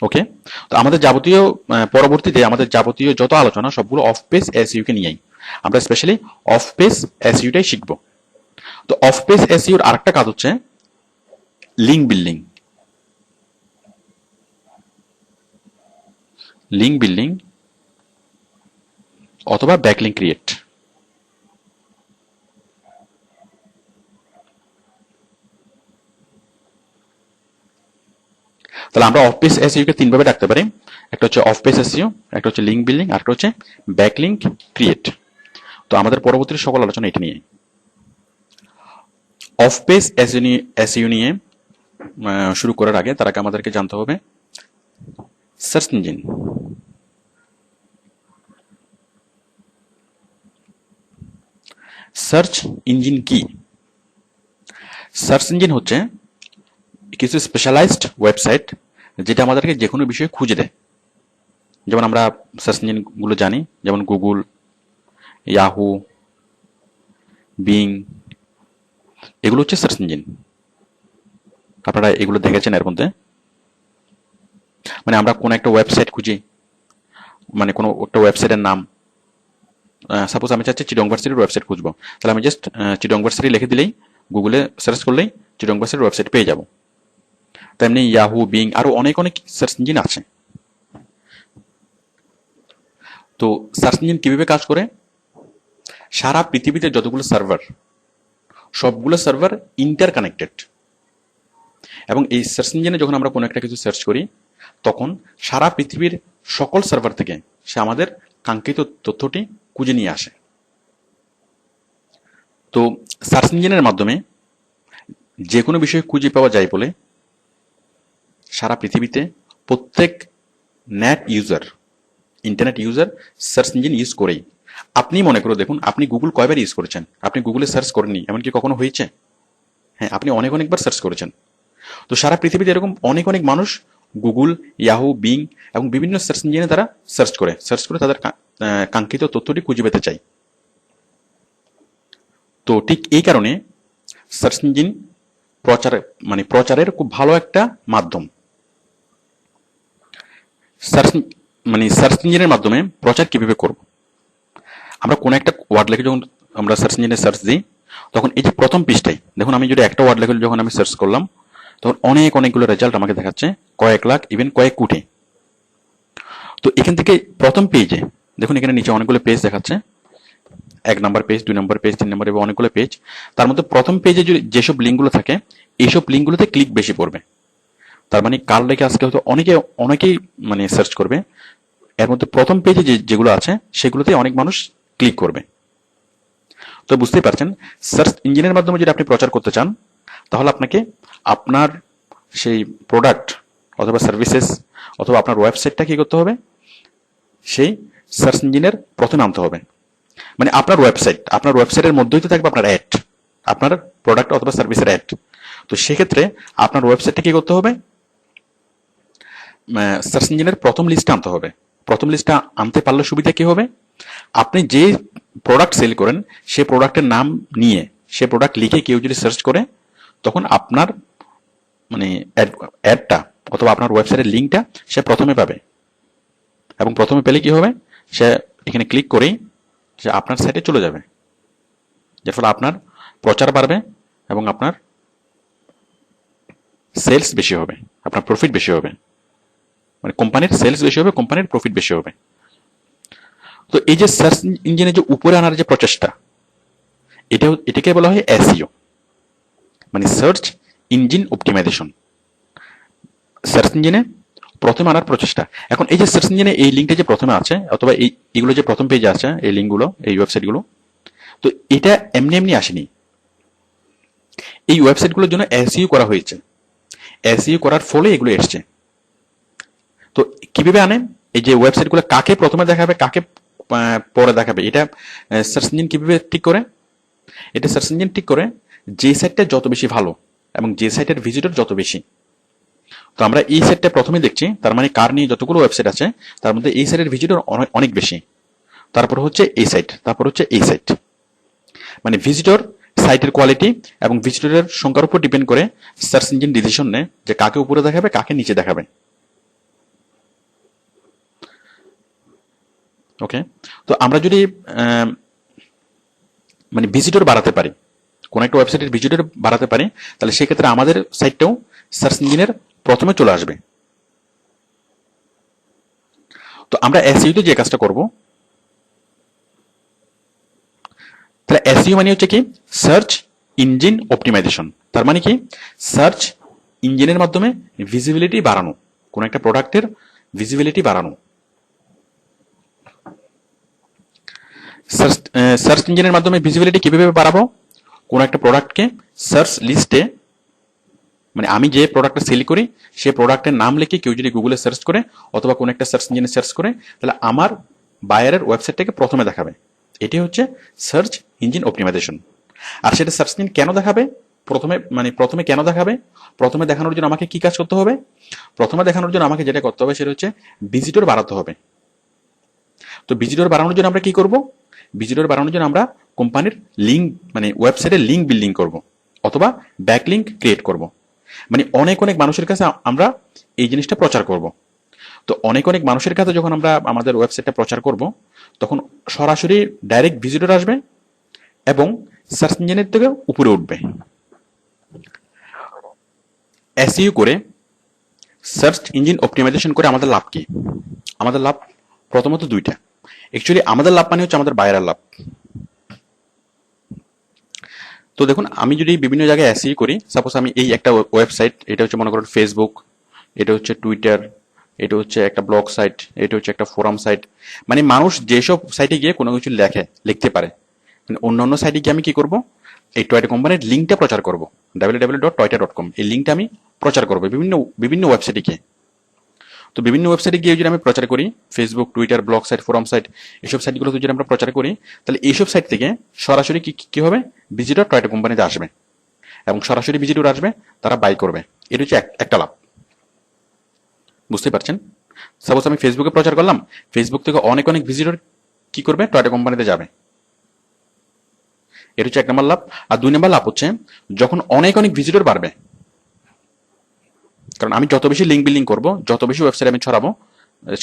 ওকে, তো আমাদের যাবতীয় পরবর্তীতে আমাদের যাবতীয় যত আলোচনা সবগুলো অফ পেজ এসইও কে নিয়েই। আমরা স্পেশালি অফ পেজ এসইওটাই শিখবো। তো অফ পেজ এসইওর আরেকটা কাজ হচ্ছে লিঙ্ক বিল্ডিং। লিঙ্ক বিল্ডিং অথবা ব্যাকলিঙ্ক ক্রিয়েট। তাহলে আমরা অফ পেজ এসইও কে তিনভাবে ডাকতে পারি, একটা হচ্ছে অফ পেজ এসইও, একটা হচ্ছে লিঙ্ক বিল্ডিং, আর একটা হচ্ছে ব্যাকলিঙ্ক ক্রিয়েট। তো আমাদের পরবর্তী সকল আলোচনা এটা নিয়ে। অফ পেজ এসইও নিয়ে শুরু করার আগে তার আগে আমাদেরকে জানতে হবে সার্চ ইঞ্জিন। সার্চ ইঞ্জিন কি? সার্চ ইঞ্জিন হচ্ছে কিছু স্পেশালাইজড ওয়েবসাইট যেটা আমাদেরকে যে কোনো বিষয়ে খুঁজে দেয়। যেমন আমরা সার্চ ইঞ্জিন গুলো জানি, যেমন গুগল, ইয়াহু, বিং, এগুলো হচ্ছে সার্চ ইঞ্জিন। আপনারা এগুলো দেখেছেন এর মধ্যে। মানে আমরা কোন একটা ওয়েবসাইট খুঁজি, মানে কোনো একটা ওয়েবসাইটের নাম, সাপোজ আমি চাচ্ছি চিটং ভার্সিটির ওয়েবসাইট খুঁজবো, তাহলে আমি জাস্ট চিটং ভার্সিটি লিখে দিলেই, গুগলে সার্চ করলেই চিটং ভার্সিটির ওয়েবসাইট পেয়ে যাব। তেমনি ইয়াহু, বিং, আরো অনেক অনেক সার্চ ইঞ্জিন আছে। তো সার্চ ইঞ্জিন কিভাবে কাজ করে? সারা পৃথিবীতে যতগুলো সার্ভার, সবগুলো সার্ভার ইন্টার কানেক্টেড, এবং এই সার্চ ইঞ্জিনে যখন আমরা কোনো একটা কিছু সার্চ করি তখন সারা পৃথিবীর সকল সার্ভার থেকে সে আমাদের কাঙ্ক্ষিত তথ্যটি খুঁজে নিয়ে আসে। তো সার্চ ইঞ্জিনের মাধ্যমে যে কোনো বিষয় খুঁজে পাওয়া যায় বলে সারা পৃথিবীতে প্রত্যেক net user, internet user search engine use করেই। আপনি মনে করে দেখুন, আপনি গুগল কয়বার ইউজ করেছেন? আপনি গুগলে সার্চ করেননি এমনকি কখনো হয়েছে? হ্যাঁ, আপনি অনেক অনেকবার সার্চ করেছেন। তো সারা পৃথিবীতে এরকম অনেক অনেক মানুষ গুগল, ইয়াহু, বিং এবং বিভিন্ন সার্চ ইঞ্জিনে তারা সার্চ করে তাদের কাঙ্ক্ষিত তথ্যটি খুঁজে পেতে চায়। তো ঠিক এই কারণে সার্চ ইঞ্জিন প্রচারের খুব ভালো একটা মাধ্যম। সার্চ ইঞ্জিনের মাধ্যমে প্রচার কিভাবে করব? আমরা কোন একটা ওয়ার্ড লিখে যখন আমরা সার্চ ইঞ্জিনে সার্চ দিই, তখন এই যে প্রথম পৃষ্ঠায় দেখুন, আমি যদি একটা ওয়ার্ড লিখে যখন আমি সার্চ করলাম, তখন অনেকগুলো রেজাল্ট আমাকে দেখাচ্ছে, কয়েক লাখ, ইভেন কয়েক কোটি। তো এখান থেকে প্রথম পেজে দেখুন, এখানে নিচে অনেকগুলো পেজ দেখাচ্ছে, 1 নম্বর পেজ, 2 নম্বর পেজ, 3 নম্বর, এবং অনেকগুলো পেজ। তার মধ্যে প্রথম পেজে যেসব লিঙ্কগুলো থাকে, এইসব লিঙ্কগুলোতে ক্লিক বেশি পড়বে। তার মানে কাল রেখে আজকে হয়তো অনেকেই সার্চ করবে, এর মধ্যে প্রথম পেজে যেগুলো আছে সেগুলোতে অনেক মানুষ ক্লিক করবে। তো বুঝতেই পারছেন, সার্চ ইঞ্জিনের মাধ্যমে যদি আপনি প্রচার করতে চান, তাহলে আপনাকে আপনার সেই প্রোডাক্ট অথবা সার্ভিসেস অথবা আপনার ওয়েবসাইটটা কি করতে হবে? সেই সার্চ ইঞ্জিনের প্রথমে আনতে হবে। মানে আপনার ওয়েবসাইটের মধ্যেই তো থাকবে আপনার অ্যাড, আপনার প্রোডাক্ট অথবা সার্ভিসের অ্যাড। তো সেক্ষেত্রে আপনার ওয়েবসাইটটা কি করতে হবে? সার্চ ইঞ্জিনের প্রথম লিস্টে আনতে হবে। প্রথম লিস্টটা আনতে পারলে সুবিধা কি হবে? আপনি যে প্রোডাক্ট সেল করেন সেই প্রোডাক্টের নাম নিয়ে, সে প্রোডাক্ট লিখে কেউ যদি সার্চ করে, তখন আপনার অ্যাডটা অথবা আপনার ওয়েবসাইটের লিঙ্কটা সে প্রথমে পাবে। এবং প্রথমে পেলে কি হবে? সে এখানে ক্লিক করেই সে আপনার সাইটে চলে যাবে, যার ফলে আপনার প্রচার বাড়বে এবং আপনার সেলস বেশি হবে, আপনার প্রফিট বেশি হবে। মানে কোম্পানির সেলস বেশি হবে, কোম্পানির প্রফিট বেশি হবে। তো এই যে সার্চ ইঞ্জিনে যে উপরে আনার যে প্রচেষ্টা, এটাকে বলা হয় এসইও, মানে সার্চ ইঞ্জিন অপটিমাইজেশন। সার্চ ইঞ্জিনে প্রথমে আনার প্রচেষ্টা। এখন এই যে সার্চ ইঞ্জিনে এই লিঙ্কটা যে প্রথমে আছে, অথবা এইগুলো যে প্রথম পেজে আছে, এই লিঙ্কগুলো, এই ওয়েবসাইটগুলো, তো এটা এমনি এমনি আসেনি। এই ওয়েবসাইটগুলোর জন্য এসইও করা হয়েছে। এসইও করার ফলে এগুলো এসছে। তো কিভাবে আনে? এই যে ওয়েবসাইটগুলো কাকে প্রথমে দেখাবে, কাকে পরে দেখাবে, এটা সার্চ ইঞ্জিন কিভাবে ঠিক করে? এটা সার্চ ইঞ্জিন ঠিক করে যে সাইটটা যত বেশি ভালো এবং যে সাইটের ভিজিটর যত বেশি। তো আমরা এই সাইটটা প্রথমে দেখছি, তার মানে কার নিয়ে যতগুলো ওয়েবসাইট আছে তার মধ্যে এই সাইটের ভিজিটর অনেক বেশি। তারপর হচ্ছে এই সাইট, তারপর হচ্ছে এই সাইট। মানে ভিজিটর, সাইটের কোয়ালিটি এবং ভিজিটরের সংখ্যার উপর ডিপেন্ড করে সার্চ ইঞ্জিন ডিসিশন নেয় যে কাকে উপরে দেখাবে, কাকে নিচে দেখাবে। ওকে, তো আমরা যদি ভিজিটর বাড়াতে পারি, কোন একটা ওয়েবসাইটের ভিজিটর বাড়াতে পারি, তাহলে সেক্ষেত্রে আমাদের সাইটটাও সার্চ ইঞ্জিনের প্রথমে চলে আসবে। তো আমরা এসইওতে যে কাজটা করব, তাহলে এসইও মানে হচ্ছে কি, সার্চ ইঞ্জিন অপটিমাইজেশন। তার মানে কি, সার্চ ইঞ্জিনের মাধ্যমে ভিজিবিলিটি বাড়ানো, কোন একটা প্রোডাক্টের ভিজিবিলিটি বাড়ানো। সার্চ ইঞ্জিনের মাধ্যমে ভিজিবিলিটি কিভাবে বাড়াবো? কোন একটা প্রোডাক্টকে সার্চ লিস্টে, মানে আমি যে প্রোডাক্টটা সেল করি সেই প্রোডাক্টের নাম লিখে কেউ যদি গুগলে সার্চ করে অথবা কোন একটা সার্চ ইঞ্জিনে সার্চ করে, তাহলে আমার বায়ারের ওয়েবসাইটটাকে প্রথমে দেখাবে। এটি হচ্ছে সার্চ ইঞ্জিন অপটিমাইজেশন। আর সেটা সার্চ ইঞ্জিন কেন দেখাবে? প্রথমে কেন দেখাবে? প্রথমে দেখানোর জন্য আমাকে কি কাজ করতে হবে? প্রথমে দেখানোর জন্য আমাকে যেটা করতে হবে সেটা হচ্ছে ভিজিটর বাড়াতে হবে। তো ভিজিটর বাড়ানোর জন্য আমরা কি করব? ভিজিটর বাড়ানোর জন্য আমরা কোম্পানির লিঙ্ক, মানে ওয়েবসাইটের লিঙ্ক বিল্ডিং করব অথবা ব্যাকলিঙ্ক ক্রিয়েট করব। মানে অনেক অনেক মানুষের কাছে আমরা এই জিনিসটা প্রচার করব। তো অনেক অনেক মানুষের কাছে যখন আমরা আমাদের ওয়েবসাইটটা প্রচার করব, তখন সরাসরি ডাইরেক্ট ভিজিটর আসবে এবং সার্চ ইঞ্জিনের থেকে উপরে উঠবে। এসইও করে, সার্চ ইঞ্জিন অপটিমাইজেশন করে আমাদের লাভ কি? আমাদের লাভ প্রথমত দুইটা। অ্যাকচুয়ালি আমাদের লাভ মানে হচ্ছে আমাদের বায়ারের লাভ। তো দেখুন, আমি যদি বিভিন্ন জায়গায় এসইও করি, সাপোজ আমি এই একটা ওয়েবসাইট, এটা হচ্ছে মনে করুন ফেসবুক, এটা হচ্ছে টুইটার, এটা হচ্ছে একটা ব্লগ সাইট, এটা হচ্ছে একটা ফোরাম সাইট। মানে মানুষ যেসব সাইটে গিয়ে কোনো কিছু লিখতে পারে, মানে অন্যান্য সাইটে গিয়ে আমি কি করব? এই টয়টা কোম্পানির লিঙ্কটা প্রচার করব, www.toyota.com। এই লিঙ্কটা আমি প্রচার করব বিভিন্ন বিভিন্ন ওয়েবসাইটে গিয়ে। তো বিভিন্ন ওয়েবসাইটে গিয়ে যদি আমি প্রচার করি, Facebook, Twitter, blog site, forum site, এইসব সাইটগুলোতে যদি আমরা প্রচার করি, তাহলে এইসব সাইট থেকে সরাসরি কি হবে? ভিজিটর টয়টা কোম্পানিতে আসবে এবং সরাসরি ভিজিটর আসবে, তারা বাই করবে। এটা হচ্ছে একটা লাভ। বুঝতে পারছেন? সাপোজ আমি ফেসবুকে প্রচার করলাম, ফেসবুক থেকে অনেক অনেক ভিজিটর কি করবে? টয়টা কোম্পানিতে যাবে। এটা হচ্ছে এক নম্বর লাভ। আর দুই নম্বর লাভ হচ্ছে যখন অনেক অনেক ভিজিটর বাড়বে, কারণ আমি যত বেশি লিঙ্ক বিল্ডিং করবো, যত বেশি ওয়েবসাইট আমি ছড়াবো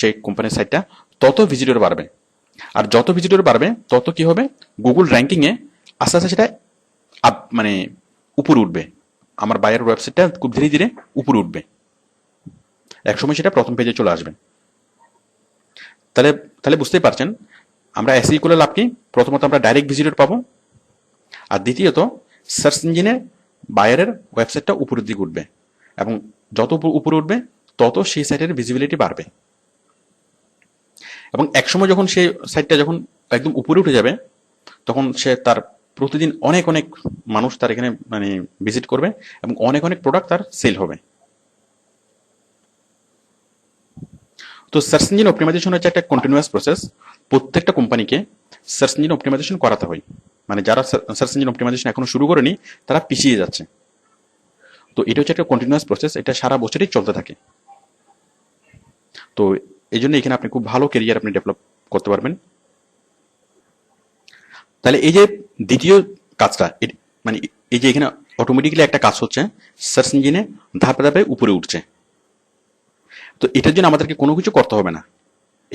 সেই কোম্পানির সাইটটা, তত ভিজিটর বাড়বে। আর যত ভিজিটর বাড়বে তত কি হবে? গুগল র্যাঙ্কিং এ আস্তে আস্তে সেটা মানে উপরে উঠবে। আমার বায়ার ওয়েবসাইটটা খুব ধীরে ধীরে উপরে উঠবে, একসময় সেটা প্রথম পেজে চলে আসবে। তাহলে তাহলে বুঝতেই পারছেন আমরা এসই করলে লাভ কি? প্রথমত আমরা ডাইরেক্ট ভিজিটর পাবো, আর দ্বিতীয়ত সার্চ ইঞ্জিনে বায়ারের ওয়েবসাইটটা উপরের দিকে উঠবে এবং যত উপরে উঠবে তত সেই সাইটের ভিজিবিলিটি বাড়বে। এবং একসময় যখন সেই সাইটটা যখন একদম উপরে উঠে যাবে, তখন সে তার প্রতিদিন অনেক অনেক মানুষ তার এখানে মানে ভিজিট করবে এবং অনেক অনেক প্রোডাক্ট তার সেল হবে। তো সার্চ ইঞ্জিন অপটিমাইজেশন হচ্ছে একটা কন্টিনিউয়াস প্রসেস। প্রত্যেকটা কোম্পানিকে সার্চ ইঞ্জিন অপটিমাইজেশন করাতে হয়। মানে যারা সার্চ ইঞ্জিন অপটিমাইজেশন এখনো শুরু করেনি, তারা পিছিয়ে যাচ্ছে। তো এটা হচ্ছে একটা কন্টিনিউয়াস প্রসেস, এটা সারা বছরই চলতে থাকে। তো এই জন্য এখানে আপনি খুব ভালো কেরিয়ার আপনি ডেভেলপ করতে পারবেন। তাহলে এই যে দ্বিতীয় কাজটা, মানে এই যে এখানে অটোমেটিক্যালি একটা কাজ হচ্ছে, সার্চ ইঞ্জিনে ধাপে ধাপে উপরে উঠছে। তো এটার জন্য আমাদেরকে কোনো কিছু করতে হবে না,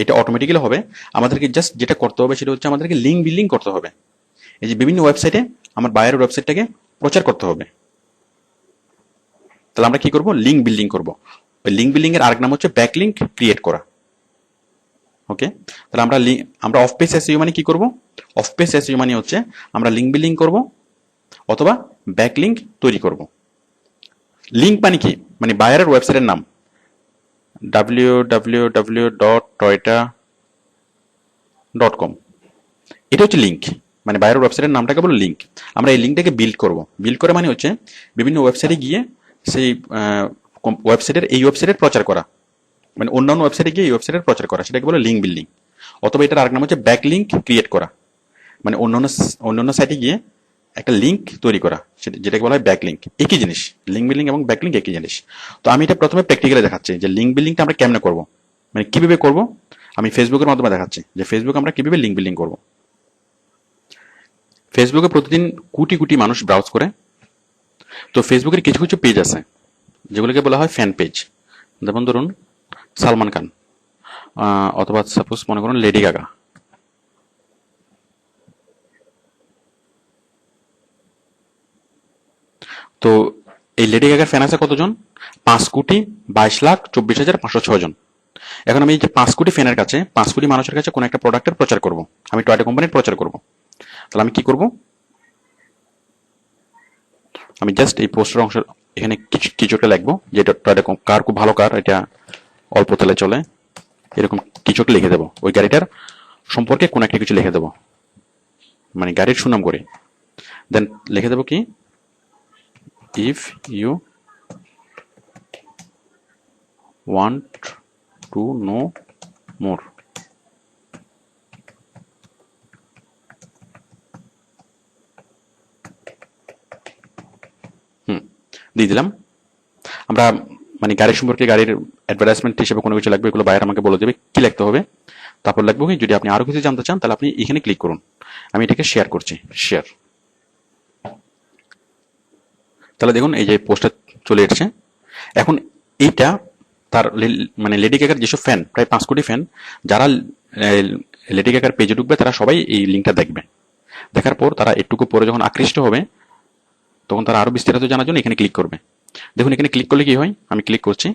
এটা অটোমেটিক্যালি হবে। আমাদেরকে জাস্ট যেটা করতে হবে সেটা হচ্ছে আমাদেরকে লিঙ্ক বিল্ডিং করতে হবে। এই যে বিভিন্ন ওয়েবসাইটে আমার বায়ার ওয়েবসাইটটাকে প্রচার করতে হবে। তাহলে আমরা কি করব? লিঙ্ক বিল্ডিং করব। ওই লিঙ্ক বিল্ডিং এর আরেক নাম হচ্ছে ব্যাকলিঙ্ক ক্রিয়েট করা। ওকে, তাহলে আমরা অফ পেজ এসইও মানে কি করব? অফ পেজ এসইও মানে হচ্ছে আমরা লিঙ্ক বিল্ডিং করব অথবা ব্যাকলিঙ্ক তৈরি করব। লিঙ্ক মানে কি? মানে বায়ারের ওয়েবসাইটের নাম www.toyota.com, এটা হচ্ছে লিঙ্ক। মানে বায়ারের ওয়েবসাইটের নামটাকে বলে লিঙ্ক। আমরা এই লিঙ্কটাকে বিল্ড করব। বিল্ড করে মানে হচ্ছে বিভিন্ন ওয়েবসাইটে গিয়ে সেই ওয়েবসাইটের এই ওয়েবসাইটের প্রচার করা, মানে অন্যান্য ওয়েবসাইটে গিয়ে এই ওয়েবসাইটের প্রচার করা, সেটাকে বলে লিঙ্ক বিল্ডিং। অথবা এটার আরেক নাম হচ্ছে ব্যাক লিঙ্ক ক্রিয়েট করা, মানে অন্যান্য সাইটে গিয়ে একটা লিঙ্ক তৈরি করা, যেটাকে বলা হয় ব্যাক লিঙ্ক। একই জিনিস, লিঙ্ক বিল্ডিং এবং ব্যাক লিঙ্ক একই জিনিস। তো আমি এটা প্রথমে প্র্যাকটিক্যালি দেখাচ্ছি যে লিঙ্ক বিল্ডিংটা আমরা কেমনে করব, মানে কিভাবে করব। আমি ফেসবুকের মাধ্যমে দেখাচ্ছি যে ফেসবুক আমরা কিভাবে লিঙ্ক বিল্ডিং করব। ফেসবুকে প্রতিদিন কোটি কোটি মানুষ ব্রাউজ করে। তো ফেসবুকের কিছু কিছু পেজ আছে যেগুলোকে বলা হয় ফ্যান পেজ। যেমন ধরুন সালমান খান, অথবা সাপোজ মনে করুন লেডি গাগা। তো এই লেডি গাগার ফ্যান আছে কতজন? 5,22,24,506 জন। এখন আমি এই যে 5 কোটি ফ্যানের কাছে, 5 কোটি মানুষের কাছে কোন একটা প্রোডাক্টের প্রচার করব, আমি টয়টা কোম্পানির প্রচার করব। তাহলে আমি কি করব, আমি জাস্ট এই পোস্টের অংশ এখানে কিছু একটা লিখবো, যেটা টয়টা কার খুব ভালো কার, এটা অল্প তেলে চলে, এরকম কিছু একটা লিখে দেবো, ওই গাড়িটার সম্পর্কে কোনো একটা কিছু লিখে দেবো, মানে গাড়ির সুনাম করে। দেন লিখে দেবো কি, if you want to know more. দিয়ে দিলাম। আমরা মানে গাড়ির সম্পর্কে, গাড়ির অ্যাডভার্টাইজমেন্ট হিসেবে কোনো কিছু লাগবে, এগুলো বাইরে আমাকে বলে দেবে কি লিখতে হবে। তারপর লাগবে কি, যদি আপনি আরো কিছু জানতে চান তাহলে আপনি এখানে ক্লিক করুন। আমি এটাকে শেয়ার করছি, শেয়ার। তাহলে দেখুন এই যে পোস্টটা চলে এসেছে। এখন এইটা তার মানে লেডি গাগার যেসব ফ্যান, প্রায় 5 কোটি ফ্যান, যারা লেডি গাগার পেজে ঢুকবে তারা সবাই এই লিঙ্কটা দেখবে। দেখার পর তারা একটুকু পরে যখন আকৃষ্ট হবে, তখন তারা আরো বিস্তারিত জানার জন্য এখানে ক্লিক করবে। দেখুন এখানে ক্লিক করলে কি হয়, আমি ক্লিক করছি,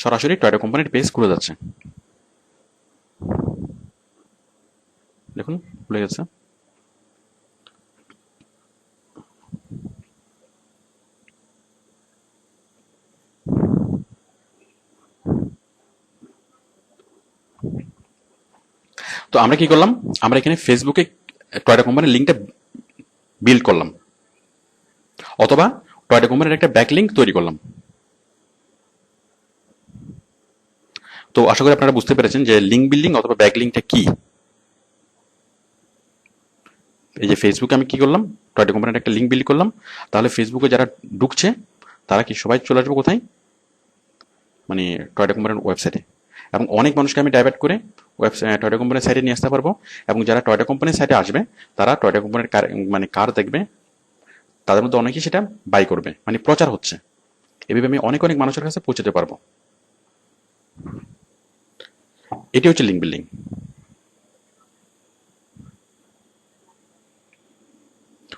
সরাসরি টয়োটা কোম্পানির পেজ খুলে যাচ্ছে। দেখুন খুলে গেছে। তো আমরা কি করলাম, আমরা এখানে ফেসবুকে টয়োটা কোম্পানির লিঙ্কটা বিল্ড করলাম, অথবা টয়োটা কোম্পানির একটা ব্যাক লিঙ্ক তৈরি করলাম। তো আশা করি আপনারা বুঝতে পেরেছেন যে লিঙ্ক বিল্ডিং অথবা ব্যাক লিঙ্কটা কি। এই যে ফেসবুকে আমি কি করলাম, টয়োটা কোম্পানির একটা লিঙ্ক বিল্ড করলাম, তাহলে ফেসবুকে যারা ঢুকছে তারা কি সবাই চলে আসবে কোথায়, মানে টয়োটা কোম্পানির ওয়েবসাইটে। এবং অনেক মানুষকে আমি ডাইভার্ট করে টয়োটা কোম্পানির সাইটে নিয়ে আসতে পারবো। এবং যারা টয়োটা কোম্পানির সাইটে আসবে তারা টয়োটা কোম্পানির কার, মানে কার দেখবে, তাদের মধ্যে অনেকেই সেটা বাই করবে, মানে প্রচার হচ্ছে। এভাবে আমি অনেক অনেক মানুষের কাছে পৌঁছাতে পারবো। এটি হচ্ছে লিঙ্ক বিল্ডিং।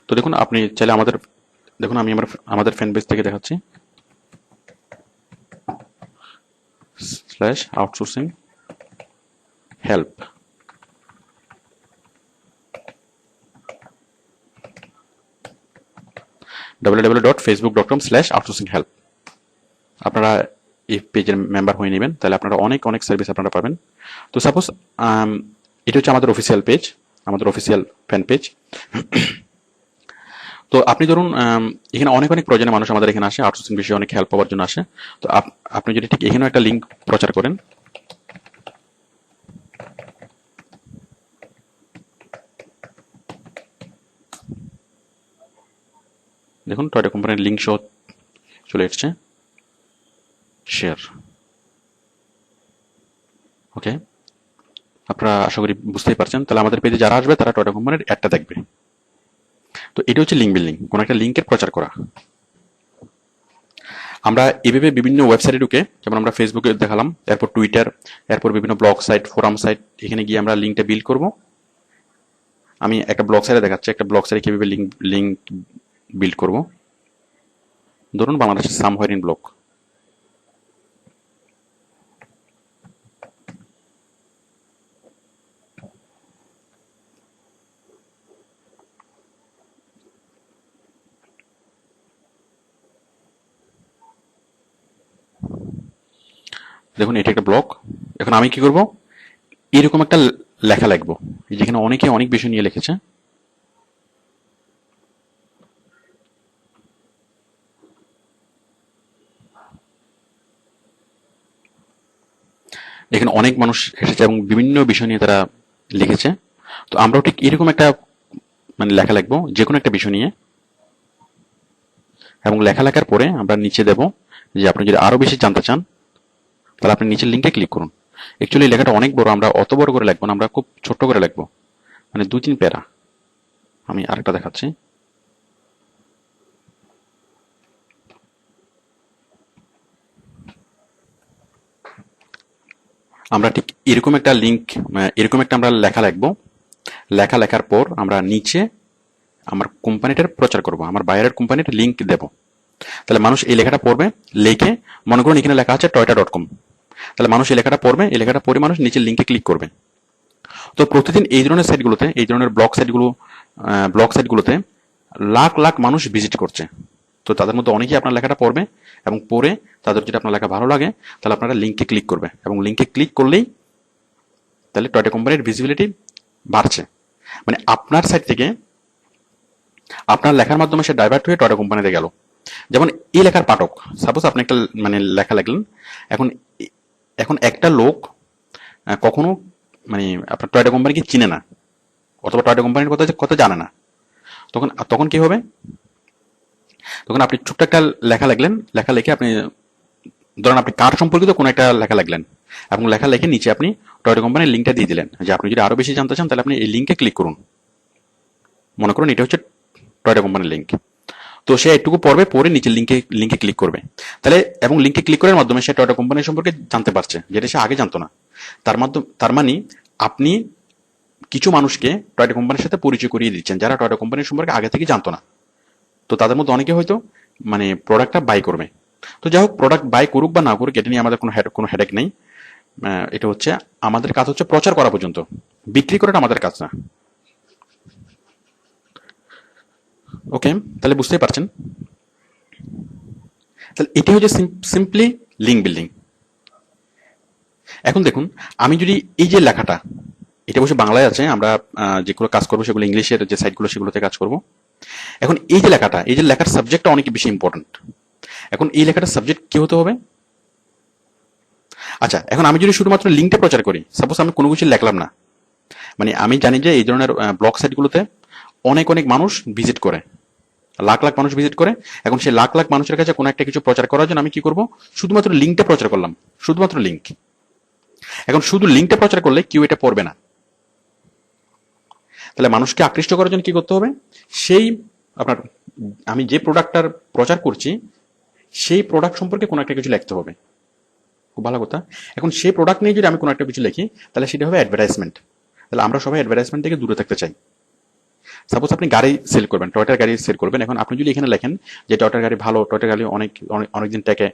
তো দেখুন আপনি চাইলে আমাদের, দেখুন আমি আমাদের ফ্যান পেজ থেকে দেখাচ্ছি, /outsourcing help, www.facebook.com/outsourcing help। আপনারা এই পেজের মেম্বার হয়ে নেবেন, তাহলে আপনারা অনেক অনেক সার্ভিস আপনারা পাবেন। তো সাপোজ এটা হচ্ছে আমাদের অফিসিয়াল পেজ, আমাদের অফিসিয়াল ফ্যান পেজ। তো আপনি ধরুন এখানে অনেক অনেক প্রয়োজনীয় মানুষ আমাদের এখানে আসে, আউটসোর্সিং বিষয়ে অনেক হেল্প পাওয়ার জন্য আসে। তো আপনি যদি ঠিক এখানেও একটা লিঙ্ক প্রচার করেন, দেখুন টয়োটা কোম্পানির লিঙ্ক সহ চলে এসছে, শেয়ার। ওকে, আপনারা আশা করি বুঝতেই পারছেন। তাহলে আমাদের পেজে যারা আসবে তারা টয়োটা কোম্পানির অ্যাডটা দেখবে। তো এটা হচ্ছে লিঙ্ক বিল্ডিং, কোনো একটা লিঙ্কের প্রচার করা। আমরা এভাবে বিভিন্ন ওয়েবসাইটে ঢুকে, যেমন আমরা ফেসবুকে দেখালাম, এরপর টুইটার, এরপর বিভিন্ন ব্লগ সাইট, ফোরাম সাইট, এখানে গিয়ে আমরা লিঙ্কটা বিল্ড করব। আমি একটা ব্লগ সাইটে দেখাচ্ছি, একটা ব্লগ সাইটে কিভাবে লিঙ্ক বিল্ড করব। ধরুন বাংলাদেশের সামহার ইন ব্লগ। দেখুন এটা একটা ব্লগ। এখন আমি কি করব, এরকম একটা লেখা লিখবো, যেখানে অনেকে অনেক বিষয় নিয়ে লিখেছে। এখানে অনেক মানুষ এসেছে এবং বিভিন্ন বিষয় নিয়ে তারা লিখেছে। তো আমরাও ঠিক এরকম একটা মানে লেখা লিখবো যে কোনো একটা বিষয় নিয়ে, এবং লেখা লেখার পরে আমরা নিচে দেব যে আপনি যদি আরো বেশি জানতে চান তাহলে আপনি নিচের লিঙ্কে ক্লিক করুন। অ্যাকচুয়ালি লেখাটা অনেক বড়, আমরা অত বড় করে লিখবো না, আমরা খুব ছোট্ট করে লিখবো, মানে 2-3 প্যারা। আমি আরেকটা দেখাচ্ছি। আমরা ঠিক এরকম একটা লিঙ্ক, এরকম একটা আমরা লেখা লিখবো। লেখা লেখার পর আমরা নিচে আমার কোম্পানিটার প্রচার করব, আমার বাইরের কোম্পানির লিঙ্ক দেব। তাহলে মানুষ এই লেখাটা পড়বে, লিখে, মনে করুন এখানে লেখা আছে টয়টা.com, তাহলে মানুষ এই লেখাটা পড়বে, এই লেখাটা পড়ে মানুষ নিচের লিঙ্কে ক্লিক করবে। তো প্রতিদিন এই ধরনের সাইটগুলোতে, এই ধরনের ব্লগ সাইটগুলোতে লাখ লাখ মানুষ ভিজিট করছে। তো তাদের মধ্যে অনেকেই আপনার লেখাটা পড়বে, এবং পড়ে তাদের যদি আপনার লেখা ভালো লাগে তাহলে আপনারা লিঙ্কে ক্লিক করবে, এবং লিঙ্কে ক্লিক করলেই তাহলে টয়টা কোম্পানির ভিজিবিলিটি বাড়ছে। মানে আপনার সাইট থেকে আপনার লেখার মাধ্যমে সে ডাইভার্ট হয়ে টয়টা কোম্পানিতে গেল। যেমন এই লেখার পাঠক, সাপোজ আপনি একটা মানে লেখা লিখলেন, এখন এখন একটা লোক কখনো মানে আপনার টয়টা কোম্পানিকে চিনে না, অথবা টয়টা কোম্পানির কথা কথা জানে না। তখন তখন কি হবে, তখন আপনি ছোট্ট একটা লেখা লিখলেন, লেখা লিখে আপনি ধরেন আপনি কার সম্পর্কিত কোনো একটা লেখা লিখলেন, এবং লেখা লিখে নিচে আপনি টয়টা কোম্পানির লিঙ্কটা দিয়ে দিলেন যে আপনি যদি আরো বেশি জানতে চান তাহলে আপনি এই লিঙ্কে ক্লিক করুন। মনে করুন এটা হচ্ছে টয়টা কোম্পানির লিঙ্ক। তো সে একটুকু পড়বে, পড়ে নিচে লিঙ্কে ক্লিক করবে, তাহলে এবং লিঙ্কে ক্লিক করার মাধ্যমে সে টয়টা কোম্পানি সম্পর্কে জানতে পারছে, যেটা সে আগে জানতো না। তার মানে আপনি কিছু মানুষকে টয়টা কোম্পানির সাথে পরিচয় করিয়ে দিচ্ছেন যারা টয়টা কোম্পানির সম্পর্কে আগে থেকে জানতো না। তো তাদের মধ্যে অনেকে হয়তো মানে প্রোডাক্টটা বাই করবে। তো যাই হোক, প্রোডাক্ট বাই করুক বা না করুক এটা নিয়ে আমাদের কোনো হেডেক নেই। এটা হচ্ছে আমাদের কাজ হচ্ছে প্রচার করা পর্যন্ত, বিক্রি করাটা আমাদের কাজ না। ওকে, তাহলে বুঝতেই পারছেন। তাহলে এটা হচ্ছে সিম্পলি লিঙ্ক বিল্ডিং। এখন দেখুন, আমি যদি এই যে লেখাটা, এটা অবশ্যই বাংলায় আছে, আমরা যেগুলো কাজ করবো সেগুলো ইংলিশের যে সাইটগুলো সেগুলোতে কাজ করব। এখন এই যে লেখাটা, এই যে লেখার সাবজেক্টটা অনেক বেশি ইম্পর্টেন্ট। এখন এই লেখাটার সাবজেক্ট কি হতে হবে? আচ্ছা, এখন আমি যদি শুধুমাত্র লিঙ্কটা প্রচার করি, সাপোজ আমি কোনো কিছু লিখলাম না, মানে আমি জানি যে এই ধরনের ব্লগ সাইটগুলোতে অনেক অনেক মানুষ ভিজিট করে, লাখ লাখ মানুষ ভিজিট করে। এখন সেই লাখ লাখ মানুষের কাছে কোনো একটা কিছু প্রচার করার জন্য আমি কি করব? শুধুমাত্র লিঙ্কটা প্রচার করলাম, শুধুমাত্র লিঙ্ক। এখন শুধু লিঙ্কটা প্রচার করলে কেউ এটা পড়বে না। তাহলে মানুষকে আকৃষ্ট করার জন্য কি করতে হবে? সেই আপনার আমি যে প্রোডাক্টটার প্রচার করছি সেই প্রোডাক্ট সম্পর্কে কোনো একটা কিছু লিখতে হবে। খুব ভালো কথা। এখন সেই প্রোডাক্ট নিয়ে যদি আমি কোনো একটা কিছু লিখি তাহলে সেটা হবে অ্যাডভার্টাইজমেন্ট। তাহলে আমরা সবাই অ্যাডভার্টাইজমেন্ট থেকে দূরে থাকতে চাই। সাপোজ আপনি গাড়ি সেল করবেন, টয়টার গাড়ি সেল করবেন। এখন আপনি যদি এখানে লেখেন যে টয়টার গাড়ি ভালো, টয়টার গাড়ি অনেকদিন টেকে,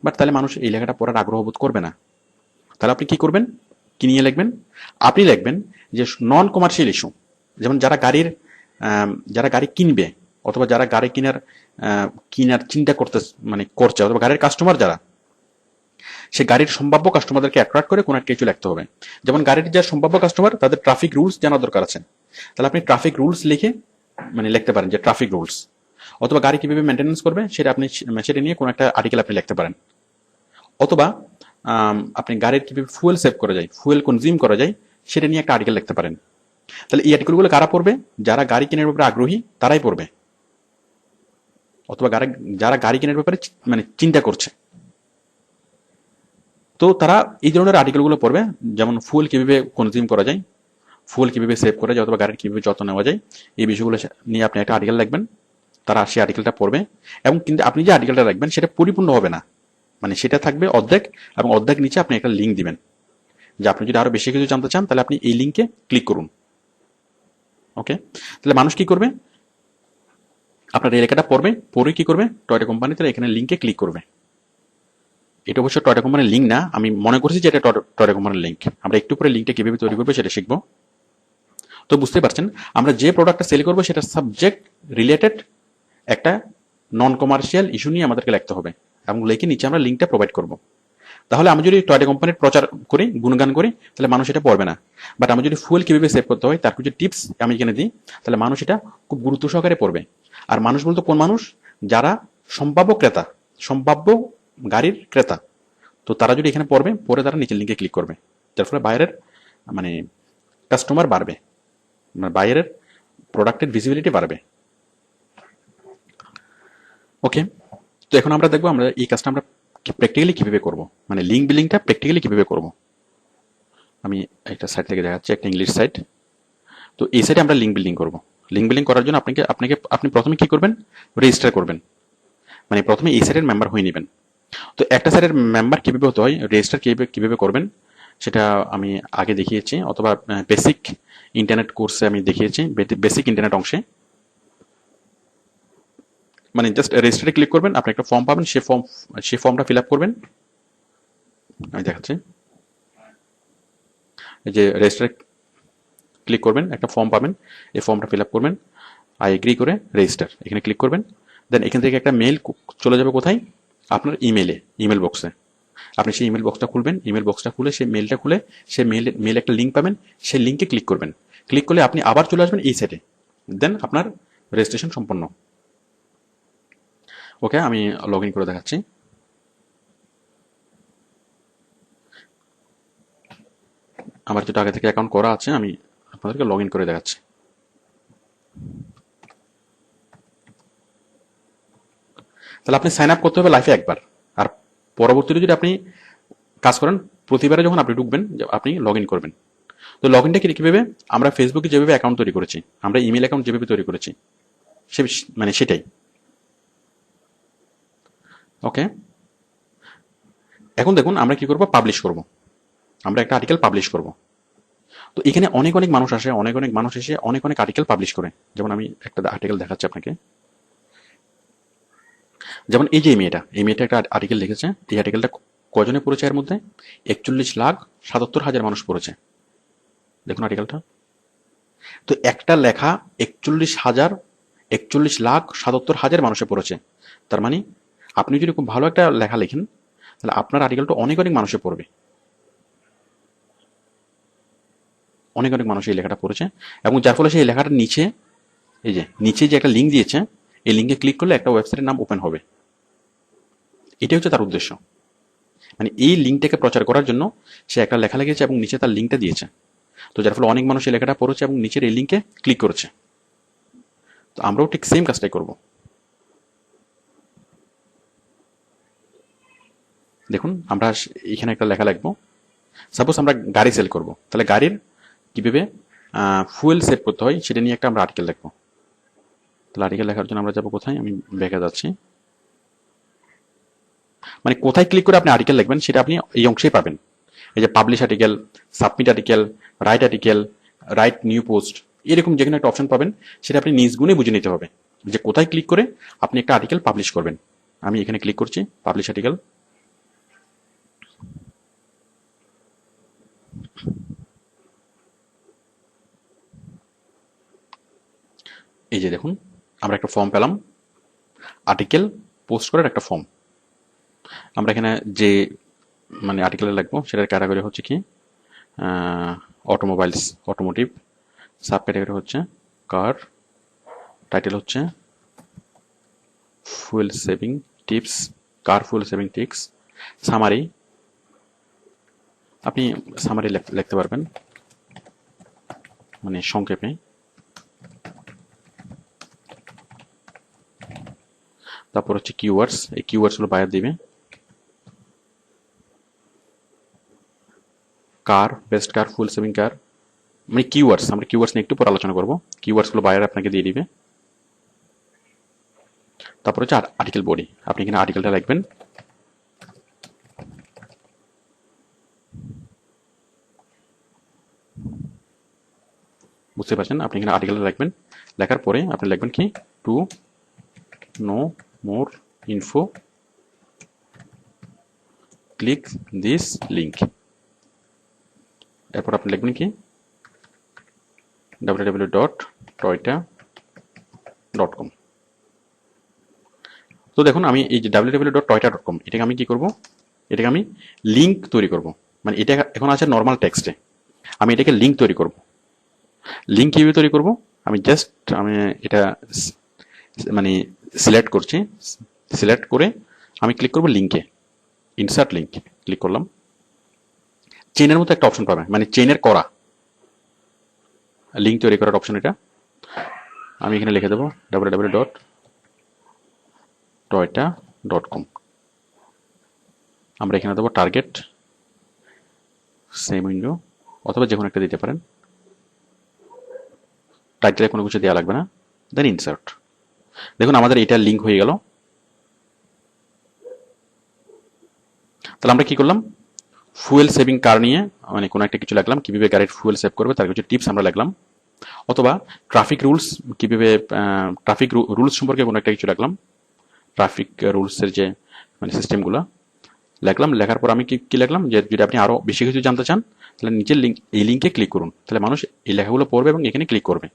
বাট তাহলে মানুষ এই লেখাটা পড়ার আগ্রহ বোধ করবে না। তাহলে আপনি কি করবেন? কি নিয়ে লিখবেন? আপনি লিখবেন যে নন কমার্শিয়াল ইস্যু, যেমন যারা গাড়ি কিনবে, অথবা যারা গাড়ি কিনার চিন্তা করছে, অথবা গাড়ির কাস্টমার যারা, সে গাড়ির সম্ভাব্য কাস্টমারদেরকে অ্যাট্রাক্ট করে কোনো একটা কিছু লিখতে হবে। যেমন গাড়ির যারা সম্ভাব্য কাস্টমার তাদের ট্রাফিক রুলস জানা দরকার আছে, তাহলে আপনি ট্রাফিক রুলস লিখে লিখতে পারেন যে ট্রাফিক রুলস। অথবা গাড়ি কিভাবে মেনটেন্যান্স করবে সেটা নিয়ে কোনো একটা আর্টিকেল আপনি লিখতে পারেন। অথবা আপনি গাড়ির কিভাবে ফুয়েল সেভ করা যায়, ফুয়েল কনজিউম করা যায়, সেটা নিয়ে একটা আর্টিকেল লিখতে পারেন। তাহলে এই আর্টিকেলগুলো কারা পড়বে? যারা গাড়ি কেনার ব্যাপারে আগ্রহী তারাই পড়বে, অথবা যারা গাড়ি কেনার ব্যাপারে চিন্তা করছে, তো তারা এই ধরনের আর্টিকেলগুলো পড়বে। যেমন ফুয়েল কিভাবে কনজিউম করা যায়, ফুয়েল কিভাবে সেভ করা যায়, অথবা গাড়ির কিভাবে যত্ন নেওয়া যায়, এই বিষয়গুলো নিয়ে আপনি একটা আর্টিকেল লিখবেন। তারা সেই আর্টিকেলটা পড়বে, এবং কিন্তু আপনি যে আর্টিকেলটা লিখবেন সেটা পরিপূর্ণ হবে না, সেটা থাকবে অর্ধেক, এবং অর্ধেক নিচে আপনি একটা লিঙ্ক দিবেন যে আপনি যদি আরো বেশি কিছু জানতে চান তাহলে আপনি এই লিঙ্কে ক্লিক করুন। ওকে, তাহলে মানুষ কি করবে? আপনার এই লেখাটা পড়ে কি করবে? টয়টা কোম্পানি তাহলে এখানে লিঙ্কে ক্লিক করবে। এটা অবশ্য টয়টা কোম্পানির লিঙ্ক না, আমি মনে করছি যে এটা টয়টা কোম্পানির লিঙ্ক। আমরা একটু পরে লিঙ্কটা কিভাবে তৈরি করবো সেটা শিখবো। তো বুঝতে পারছেন, আমরা যে প্রোডাক্টটা সেল করবো সেটা সাবজেক্ট রিলেটেড একটা নন কমার্শিয়াল ইস্যু নিয়ে আমাদেরকে লিখতে হবে, এবং লিখে নিচে আমরা লিঙ্কটা প্রোভাইড করবো। তাহলে আমি যদি টয়টা কোম্পানির প্রচার করি, গুণগান করি, তাহলে মানুষ এটা পড়বে না। বাট আমি যদি ফুয়েল কিভাবে সেভ করতে হয় তার কিছু টিপস আমি এখানে দিই, তাহলে মানুষ এটা খুব গুরুত্ব সহকারে পড়বে। আর মানুষ বলতে কোন মানুষ? যারা সম্ভাব্য ক্রেতা, সম্ভাব্য গাড়ির ক্রেতা। তো তারা যদি এখানে পড়ে তারা নিচের লিঙ্কে ক্লিক করবে, যার ফলে বাইরের কাস্টমার বাড়বে, বাইরের প্রোডাক্টের ভিজিবিলিটি বাড়বে। ওকে, তো এখন আমরা দেখবো আমরা এই কাজটা আমরা প্র্যাকটিক্যালি কিভাবে করবো, লিঙ্ক বিল্ডিংটা প্র্যাকটিক্যালি কিভাবে করবো। আমি একটা সাইট থেকে দেখাচ্ছি, একটা ইংলিশ সাইট। তো এই সাইটে আমরা লিঙ্ক বিল্ডিং করবো। লিঙ্ক বিল্ডিং করার জন্য আপনি প্রথমে কি করবেন? রেজিস্টার করবেন, প্রথমে এই সাইটের মেম্বার হয়ে নেবেন। তো একটা সাইটের মেম্বার কিভাবে হতে হয়, রেজিস্টার কিভাবে করবেন সেটা আমি আগে দেখিয়েছি, অথবা বেসিক ইন্টারনেট কোর্সে আমি দেখিয়েছি, বেসিক ইন্টারনেট অংশে। জাস্ট রেজিস্টারে ক্লিক করবেন, আপনি একটা ফর্ম পাবেন, সেই ফর্মটা ফিল আপ করবেন। আমি দেখাচ্ছি, এই যে রেজিস্টারে ক্লিক করবেন, একটা ফর্ম পাবেন, এই ফর্মটা ফিল আপ করবেন, আই এগ্রি করে রেজিস্টার এখানে ক্লিক করবেন। দেন এখান থেকে একটা মেল চলে যাবে কোথায়, আপনার ইমেল বক্সে। আপনি সেই ইমেল বক্সটা খুলবেন, ইমেল বক্সটা খুলে সেই মেলটা খুলে সেই মেলে একটা লিঙ্ক পাবেন, সেই লিঙ্কে ক্লিক করবেন। ক্লিক করলে আপনি আবার চলে আসবেন এই সাইটে, দেন আপনার রেজিস্ট্রেশন সম্পন্ন। ওকে, আমি লগ ইন করে দেখাচ্ছি। আমার যেটা আগে থেকে অ্যাকাউন্ট করা আছে আমি আপনাদেরকে লগ ইন করে দেখাচ্ছি। তাহলে আপনি সাইন আপ করতে হবে লাইফে একবার, আর পরবর্তীতে যদি আপনি কাজ করেন প্রতিবারে যখন আপনি ঢুকবেন আপনি লগ ইন করবেন। তো লগ ইনটা কীভাবে, আমরা ফেসবুকে যেভাবে অ্যাকাউন্ট তৈরি করেছি, আমরা ইমেল অ্যাকাউন্ট যেভাবে তৈরি করেছি সে মানে সেটাই। ওকে, এখন দেখুন আমরা কি করব, পাবলিশ করব, আমরা একটা আর্টিকেল পাবলিশ করব। তো এখানে অনেক অনেক মানুষ আসে, অনেক অনেক মানুষ এসে অনেক অনেক আর্টিকেল পাবলিশ করে। যেমন আমি একটা আর্টিকেল দেখাচ্ছি আপনাকে। যেমন এই যে এই মেয়েটা একটা আর্টিকেল লিখেছে। এই আর্টিকেলটা কজনে পড়েছে, এর মধ্যে 41,77,000 মানুষ পড়েছে। দেখুন আর্টিকেলটা। তো একটা লেখা 41,77,000 মানুষে পড়েছে। তার মানে আপনি যদি খুব ভালো একটা লেখা লেখেন তাহলে আপনার আর্টিকেলটা অনেক অনেক মানুষে পড়বে। অনেক অনেক মানুষ এই লেখাটা পড়েছে, এবং যার ফলে সেই লেখাটার নিচে এই যে নিচে যে একটা লিঙ্ক দিয়েছে, এই লিঙ্কে ক্লিক করলে একটা ওয়েবসাইটের নাম ওপেন হবে। এটাই হচ্ছে তার উদ্দেশ্য। মানে এই লিঙ্কটাকে প্রচার করার জন্য সে একটা লেখা লিখেছে এবং নিচে তার লিঙ্কটা দিয়েছে। তো যার ফলে অনেক মানুষ এই লেখাটা পড়েছে এবং নিচের এই লিঙ্কে ক্লিক করেছে। তো আমরাও ঠিক সেম কাজটাই করব। দেখুন আমরা এখানে একটা লেখা লিখবো। সাপোজ আমরা গাড়ি সেল করব, তাহলে গাড়ির কীভাবে ফুয়েল সেভ করতে হয় সেটা নিয়ে একটা আমরা আর্টিকেল লিখবো। তাহলে আর্টিকেল লেখার জন্য আমরা যাবো কোথায়, আমি ব্যাকে যাচ্ছি। মানে কোথায় ক্লিক করে আপনি আর্টিকেল লিখবেন সেটা আপনি এই অংশেই পাবেন। এই যে publish article, submit article, write new post, এরকম যে কোনো একটা অপশন পাবেন, সেটা আপনি নিজ গুণে বুঝে নিতে হবে যে কোথায় ক্লিক করে আপনি একটা আর্টিকেল পাবলিশ করবেন। আমি এখানে ক্লিক করছি, পাবলিশ আর্টিকেল। এই যে দেখুন আমরা একটা ফর্ম পেলাম, আর্টিকেল পোস্ট করার একটা ফর্ম। আমরা এখানে যে মানে আর্টিকেলে লিখবো সেটার ক্যাটাগরি হচ্ছে কি অটোমোবাইলস, অটোমোটিভ। সাব ক্যাটাগরি হচ্ছে কার। টাইটেল হচ্ছে ফুয়েল সেভিং টিপস, কার ফুয়েল সেভিং টিপস। সামারি, আপনি সামারি লিখতে পারবেন মানে সংক্ষেপে। তারপর হচ্ছে কিওয়ার্ডস, এই কিওয়ার্ডসগুলো বায়ার দিবে। কার, বেস্ট কার, ফুল সেভিং কার, মানে কিওয়ার্ডস, আমরা কিওয়ার্ডস নিয়ে একটু পর আলোচনা করবো। কিওয়ার্ডসগুলো বায়ার আপনাকে দিয়ে দিবে। তারপর হচ্ছে আর্টিকেল বডি, আপনি এখানে আর্টিকেলটা লিখবেন। বুঝতে পারছেন, আপনি এখানে আর্টিকেলটা লিখবেন। লেখার পরে আপনি লিখবেন কি, to know more info click this link. এরপর আপনি লিখবেন কি www.toyota.com। তো দেখুন আমি এই যে www.toyota.com এটাকে আমি কি করব, এটাকে আমি লিঙ্ক তৈরি করব। মানে এটা এখন আছে নর্মাল টেক্সটে, আমি এটাকে লিঙ্ক তৈরি করব। লিঙ্ক কীভাবে তৈরি করব, আমি এটা মানে সিলেক্ট করছি। সিলেক্ট করে আমি ক্লিক করব লিঙ্কে, ইনসার্ট লিঙ্ক ক্লিক করলাম। চেইনের মতো একটা অপশন পাবে, মানে চেইনের করা লিঙ্ক তৈরি করার অপশন এটা। আমি এখানে লিখে দেবো www.toyota.com। আমরা এখানে দেবো টার্গেট, সেম উইন্ডো অথবা যে কোনো একটা দিতে পারেন। টাইটেলে কোনো কিছু দেওয়া লাগবে না, দেন ইনসার্ট। দেখুন আমাদের এটা লিঙ্ক হয়ে গেল। তাহলে আমরা কি করলাম, ফুয়েল সেভিং কার নিয়ে মানে কোনো একটা কিছু লিখলাম, কিভাবে গাড়ির ফুয়েল সেভ করবে তার কিছু টিপস আমরা লিখলাম। অথবা ট্রাফিক রুলস, কিভাবে ট্রাফিক রুলস সম্পর্কে কোনো একটা কিছু লিখলাম, ট্রাফিক রুলসের যে মানে সিস্টেমগুলো লিখলাম। লেখার পর আমি কি লিখলাম যে যদি আপনি আরও বেশি কিছু জানতে চান তাহলে নিচের লিঙ্ক, এই লিঙ্কে ক্লিক করুন, তাহলে মানুষ এই লেখাগুলো পড়বে এবং এখানে ক্লিক করবে।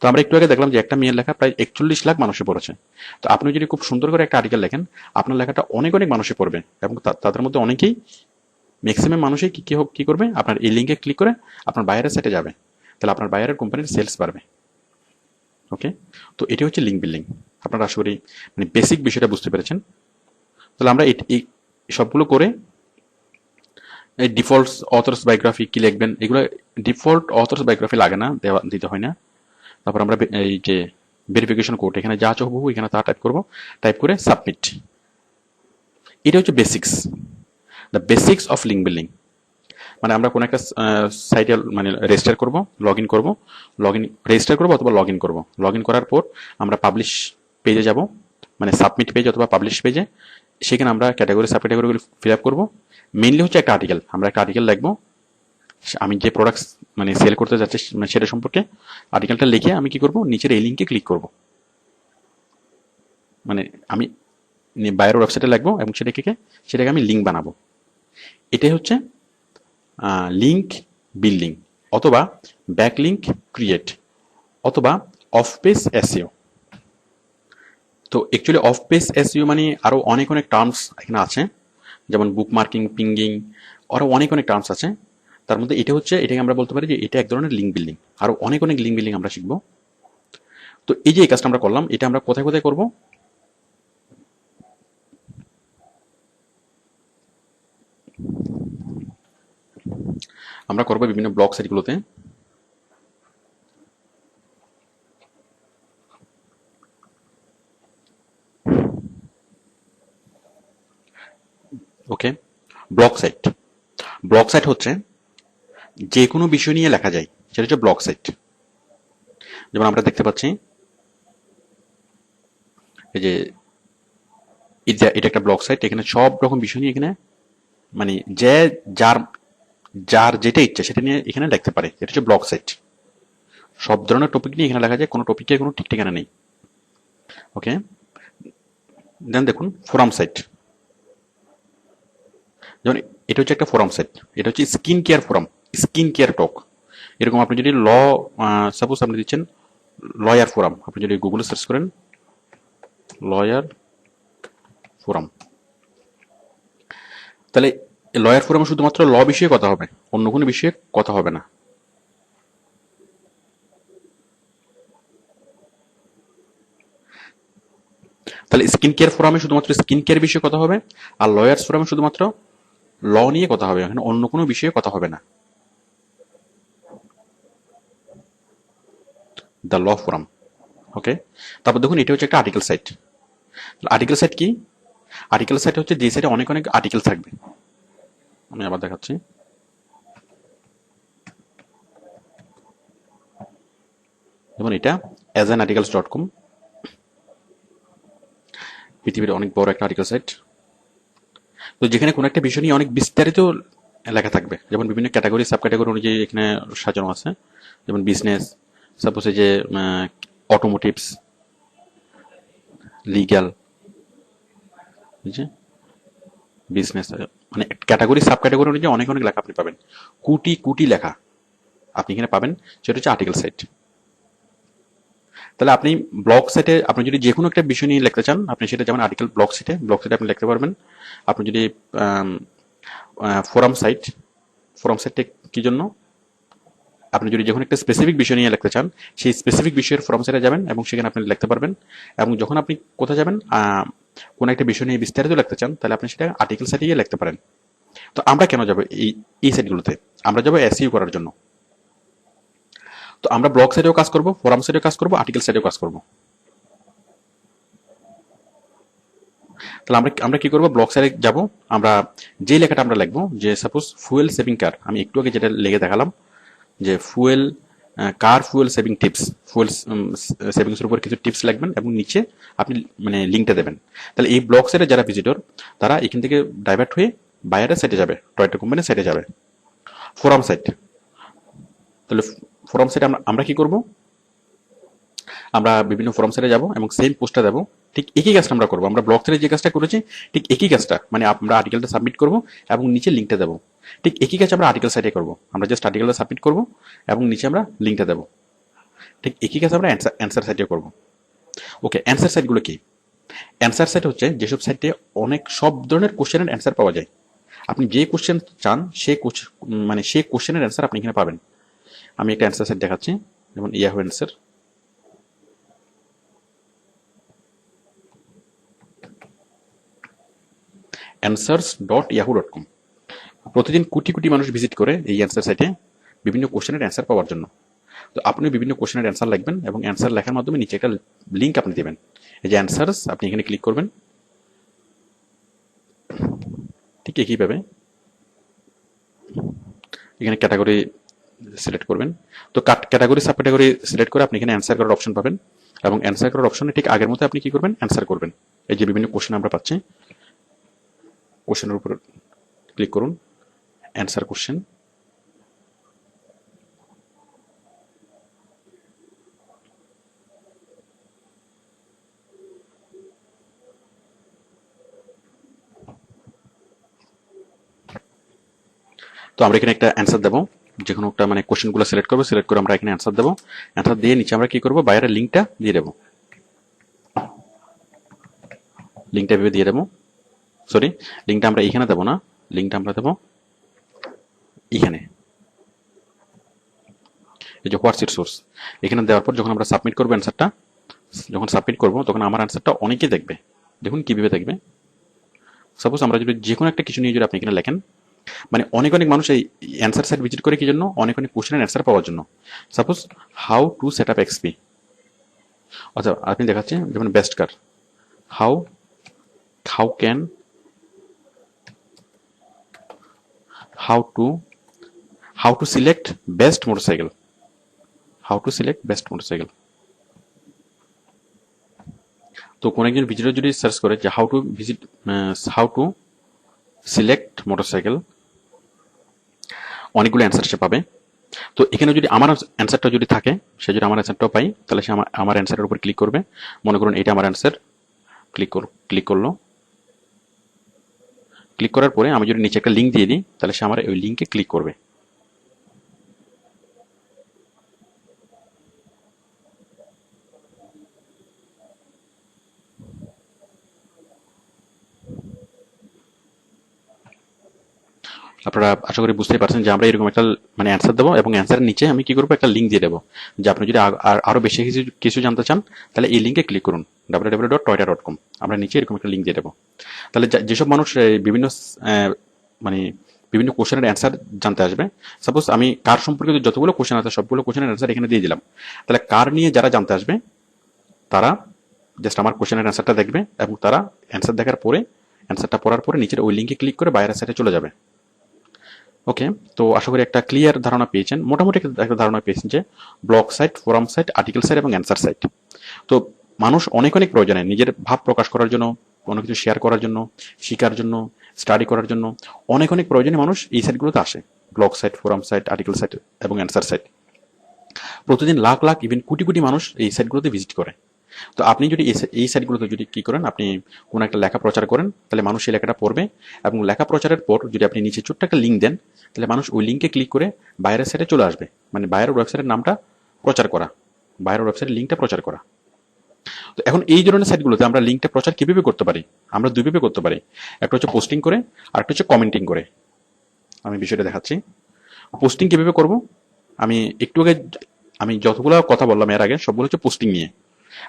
তো আমরা একটু আগে দেখলাম যে একটা মেয়ের লেখা প্রায় 41 লাখ মানুষে পড়েছে। তো আপনি যদি খুব সুন্দর করে একটা আর্টিকেল লেখেন, আপনার লেখাটা অনেক অনেক মানুষে পড়বে, এবং তাদের মধ্যে অনেকেই, ম্যাক্সিমাম মানুষই কি করবে, আপনার এই লিঙ্কে ক্লিক করে আপনার বায়ারের সাইটে যাবে, তাহলে আপনার বায়ারের কোম্পানির সেলস বাড়বে। ওকে, তো এটি হচ্ছে লিঙ্ক বিল্ডিং। আপনারা আশা করি মানে বেসিক বিষয়টা বুঝতে পেরেছেন। তাহলে আমরা এই সবগুলো করে এই ডিফল্ট অথর্স বায়োগ্রাফি কি লিখবেন, এগুলো ডিফল্ট অথর্স বায়োগ্রাফি লাগে না, দিতে হয় না। তারপর আমরা এই যে ভেরিফিকেশন কোড, এখানে যা চাইবো এখানে তা টাইপ করব, টাইপ করে সাবমিট। এটা হচ্ছে basics, the basics of link building. মানে আমরা কোনো একটা সাইটে মানে রেজিস্টার করব, লগ ইন করবো, রেজিস্টার করবো অথবা লগ ইন করবো। লগ ইন করার পর আমরা পাবলিশ পেজে যাব, মানে সাবমিট পেজ অথবা পাবলিশ পেজে। সেখানে আমরা ক্যাটাগরি সাব ক্যাটাগরিগুলো ফিল আপ করবো। মেইনলি হচ্ছে একটা আর্টিকেল, আমরা একটা আর্টিকেল লিখবো, আমি যে প্রোডাক্টস মানে সেল করতে যাচ্ছি মানে সেটা সম্পর্কে আর্টিকেলটা লিখে আমি কি করব, নিচের এই লিঙ্কে ক্লিক করব। মানে আমি বায়ার ওয়েবসাইটে লিখবো এবং সেটাকে আমি লিঙ্ক বানাবো। এটাই হচ্ছে লিঙ্ক বিল্ডিং, অথবা ব্যাকলিঙ্ক ক্রিয়েট, অথবা অফ পেজ এসইও। তো অ্যাকচুয়ালি অফ পেজ এসইও মানে আরো অনেক অনেক টার্মস এখানে আছে, যেমন বুক মার্কিং, পিঙ্গিং, আরো অনেক অনেক টার্মস আছে। তার মধ্যে এটাকে আমরা বলতে পারি যে এটা এক ধরনের লিঙ্ক বিল্ডিং। আরো অনেক অনেক লিঙ্ক বিল্ডিং আমরা শিখবো। তো এই যে এই কাজটা আমরা করলাম, এটা আমরা কোথায় কোথায় করব? আমরা করবো বিভিন্ন ব্লগ সাইটগুলোতে। ওকে, ব্লগ সাইট হচ্ছে যে কোনো বিষয় নিয়ে লেখা যায়, সেটা হচ্ছে ব্লগ সাইট। যেমন আমরা দেখতে পাচ্ছি এই যে এটা একটা ব্লগ সাইট, এখানে সব রকম বিষয় নিয়ে এখানে মানে যে যার যার যেটা ইচ্ছা সেটা নিয়ে এখানে লিখতে পারে, এটা হচ্ছে ব্লগ সাইট। সব ধরনের টপিক নিয়ে এখানে লেখা যায়, কোনো টপিকে কোনো ঠিক ঠিকানা নেই। ওকে, দেন দেখুন ফোরাম সাইট। যেমন এটা হচ্ছে একটা ফোরাম সাইট, এটা হচ্ছে skin care forum, skin care টক। এরকম আপনি যদি সাপোজ আপনি দিচ্ছেন লয়ার ফোরাম, আপনি যদি গুগলে সার্চ করেন লয়ার ফোরাম, তাহলে লয়ার ফোরামে শুধুমাত্র ল বিষয়ে কথা হবে, অন্য কোনো বিষয়ে কথা হবে না। তাহলে স্কিন কেয়ার ফোরামে শুধুমাত্র স্কিন কেয়ার বিষয়ে কথা হবে, আর লয়ার্স ফোরামে শুধুমাত্র ল নিয়ে কথা হবে, এখানে অন্য কোনো বিষয়ে কথা হবে না। The law forum. ওকে, তারপর দেখুন এটা হচ্ছে একটা আর্টিকেল সাইট। আর্টিকেল সাইট কি? আর্টিকেল সাইট হচ্ছে যে সাইটে অনেক অনেক আর্টিকেল থাকবে। আমি আবার দেখাচ্ছি। যেমন এটা asanarticles.com, পৃথিবীর অনেক বড় একটা আর্টিকেল সাইট। তো যেখানে কোনো একটা বিষয় নিয়ে অনেক বিস্তারিত লেখা থাকবে, যেমন বিভিন্ন ক্যাটাগরি সাব ক্যাটাগরি অনুযায়ী এখানে সাজানো আছে। যেমন বিজনেস, সাপোজ যে অটোমোটিভস, লিগ্যাল, বিজনেস, মানে ক্যাটাগরি সাব ক্যাটাগরি অনুযায়ী অনেক অনেক লেখা আপনি পাবেন, কোটি কোটি লেখা আপনি এখানে পাবেন, সেটা হচ্ছে আর্টিকেল সাইট। তাহলে আপনি ব্লগ সাইটে আপনি যদি যে কোনো একটা বিষয় নিয়ে লিখতে চান, আপনি সেটা যেমন আর্টিকেল ব্লগ সাইটে আপনি লিখতে পারবেন। আপনি যদি ফোরাম সাইটে কি জন্য, আপনি যদি যখন একটা স্পেসিফিক বিষয় নিয়ে লিখতে চান, সেই স্পেসিফিক বিষয়ের ফোরাম সাইটে যাবেন এবং সেখানে আপনি লিখতে পারবেন। এবং যখন আপনি কোথায় যাবেন, কোন একটা বিষয় নিয়ে বিস্তারিত লিখতে চান, তাহলে আপনি সেটা আর্টিকেল সাইটে গিয়ে লিখতে পারেন। তো আমরা কেন যাবো এই সাইটগুলোতে? আমরা যাবো এসইও করার জন্য। তো আমরা ব্লগ সাইটেও কাজ করব, ফোরাম সাইটেও কাজ করব, আর্টিকেল সাইটেও কাজ করব। তাহলে আমরা কি করব, ব্লগ সাইটে যাব, আমরা যে লেখাটা আমরা লিখবো, যে সাপোজ ফুয়েল সেভিং কার, আমি একটু আগে যেটা লিখে দেখালাম যে car fuel saving tips, fuel savings এর উপর কিছু টিপস লিখবেন এবং নিচে আপনি মানে লিঙ্কটা দেবেন। তাহলে এই ব্লগ সাইটে যারা ভিজিটর, তারা এখান থেকে ডাইভার্ট হয়ে বায়ারের সাইটে যাবে, টয়টা কোম্পানির সাইটে যাবে। ফোরাম সাইট, তাহলে ফোরাম সাইটে আমরা কি করব, আমরা বিভিন্ন ফোরাম সাইটে যাব এবং সেম পোস্টটা দেবো। ঠিক একই কাজটা আমরা করবো, আমরা ব্লগ সাইটে যে কাজটা করেছি ঠিক একই কাজটা, মানে আমরা আর্টিকেলটা সাবমিট করব এবং নিচে লিঙ্কটা দেবো। ঠিক একই কাজ আমরা আর্টিকেল সাইটে করব। আমরা জাস্ট আর্টিকেলটা সাবমিট করব এবং নিচে আমরা লিঙ্কটা দেবো। ঠিক একই কাজ আমরা অ্যান্সার সাইটে করব। ওকে, অ্যান্সার সাইটগুলো কি? অ্যান্সার সাইট হচ্ছে যেসব সাইটে অনেক সব ধরনের কোশ্চেনের অ্যান্সার পাওয়া যায়। আপনি যে কোশ্চেন চান সেই কোশ্চেনের অ্যান্সার আপনি এখানে পাবেন। আমি একটা অ্যান্সার সাইট দেখাচ্ছি, যেমন ইয়াহু অ্যান্সার। answers.yahoo.com। প্রতিদিন কোটি কোটি মানুষ ভিজিট করে এই অ্যান্সার সাইটে বিভিন্ন কোশ্চেনের অ্যান্সার পাওয়ার জন্য। তো আপনি বিভিন্ন কোশ্চেনের অ্যান্সার লিখবেন এবং অ্যান্সার লেখার মাধ্যমে নিচে একটা লিঙ্ক আপনি দেবেন, এই যে অ্যান্সার্স, আপনি এখানে ক্লিক করবেন। ঠিক একইভাবে এখানে ক্যাটাগরি সিলেক্ট করবেন। তো ক্যাটাগরি সাব ক্যাটাগরি সিলেক্ট করে আপনি এখানে অ্যান্সার করার অপশন পাবেন এবং অ্যান্সার করার অপশনে ঠিক আগের মতো আপনি কি করবেন, অ্যান্সার করবেন। এই যে বিভিন্ন কোশ্চেন আমরা পাচ্ছি, কোশ্চেনের উপর ক্লিক করুন, অ্যান্সার কোশ্চেন। তো আমরা এখানে একটা অ্যান্সার দেবো, যে কোনো একটা মানে কোশ্চেনগুলো সিলেক্ট করবো, সিলেক্ট করে আমরা এখানে অ্যান্সার দেবো। অ্যান্সার দিয়ে নিচে আমরা কি করবো, বাইরের লিঙ্কটা দিয়ে দেবো, লিঙ্কটা ভেবে দিয়ে দেবো। সরি, লিঙ্কটা আমরা এখানে দেবো না, লিঙ্কটা আমরা দেবো এখানে, এই যে হোয়াটস ইট সোর্স। এখানে দেওয়ার পর যখন আমরা সাবমিট করবো অ্যান্সারটা, যখন সাবমিট করবো তখন আমার অ্যান্সারটা অনেকেই দেখবে। দেখুন কিভাবে দেখবে। সাপোজ আমরা যদি যে কোনো একটা কিছু নিয়ে যদি আপনি এখানে লেখেন, মানে অনেক অনেক মানুষ এই অ্যান্সার সাইট ভিজিট করে কি জন্য, অনেক অনেক কোশ্চেনের অ্যান্সার পাওয়ার জন্য। Suppose how to set up XP, আচ্ছা আপনি দেখাচ্ছি যেমন best car, how how can how to how to select best motorcycle, how to select best motorcycle. তো কোন একজন ভিজিটর যদি সার্চ করে যে হাউ টু সিলেক্ট মোটরসাইকেল, অনেকগুলো অ্যান্সার সে পাবে। তো এখানে যদি আমার অ্যান্সারটা যদি থাকে, সে যদি আমার অ্যান্সারটাও পাই, তাহলে সে আমার অ্যান্সারের উপর ক্লিক করবে। মনে করুন এটা আমার অ্যান্সার, ক্লিক করলো। ক্লিক করার পরে আমি যদি নিচে একটা লিঙ্ক দিয়ে দিই, তাহলে সে আমার ওই লিঙ্কে ক্লিক করবে। আপনারা আশা করি বুঝতেই পারছেন যে আমরা এরকম একটা মানে অ্যান্সার দেবো এবং অ্যান্সারের নিচে আমি কি করবো, একটা লিঙ্ক দিয়ে দেবো যে আপনি যদি আরো বেশি কিছু জানতে চান তাহলে এই লিঙ্কে ক্লিক করুন, www.toyota.com। আমরা নিচে এরকম একটা লিঙ্ক দিয়ে দেবো। তাহলে যেসব মানুষ বিভিন্ন মানে বিভিন্ন কোশ্চেনের অ্যান্সার জানতে আসবে, সাপোজ আমি কার সম্পর্কিত যতগুলো কোশ্চেন আছে সবগুলো কোশ্চেনের অ্যান্সার এখানে দিয়ে দিলাম, তাহলে কার নিয়ে যারা জানতে আসবে তারা জাস্ট আমার কোশ্চেনের অ্যান্সারটা দেখবে এবং তারা অ্যান্সার দেখার পরে, অ্যান্সারটা পড়ার পরে নিচের ওই লিঙ্কে ক্লিক করে বাইরের সাইডে চলে যাবে। ওকে, তো আশা করি একটা ক্লিয়ার ধারণা পেয়েছেন, মোটামুটি একটা ধারণা পেয়েছেন যে blog site, forum site, article site এবং অ্যান্সার সাইট। তো মানুষ অনেক অনেক প্রয়োজনে নিজের ভাব প্রকাশ করার জন্য, কোনো কিছু শেয়ার করার জন্য, শেখার জন্য, স্টাডি করার জন্য অনেক অনেক প্রয়োজনে মানুষ এই সাইটগুলোতে আসে। Blog site, forum site, article site এবং অ্যান্সার সাইট। প্রতিদিন লাখ লাখ ইভেন কোটি কোটি মানুষ এই সাইটগুলোতে ভিজিট করে। তো আপনি যদি এই সাইটগুলোতে যদি কি করেন, আপনি কোনো একটা লেখা প্রচার করেন, তাহলে মানুষ সেই লেখাটা পড়বে এবং লেখা প্রচারের পর যদি আপনি নিচে ছোট্ট একটা লিঙ্ক দেন, তাহলে মানুষ ওই লিঙ্কে ক্লিক করে বাইরের সাইটে চলে আসবে। মানে বাইরের ওয়েবসাইটের নামটা প্রচার করা, বাইরের ওয়েবসাইটের লিঙ্কটা প্রচার করা। তো এখন এই ধরনের সাইটগুলোতে আমরা লিঙ্কটা প্রচার কিভাবে করতে পারি, আমরা দুইভাবে করতে পারি। একটা হচ্ছে পোস্টিং করে, আর একটা হচ্ছে কমেন্টিং করে। আমি বিষয়টা দেখাচ্ছি। পোস্টিং কিভাবে করব, আমি একটু আগে আমি যতগুলো কথা বললাম এর আগে সবগুলো হচ্ছে পোস্টিং নিয়ে।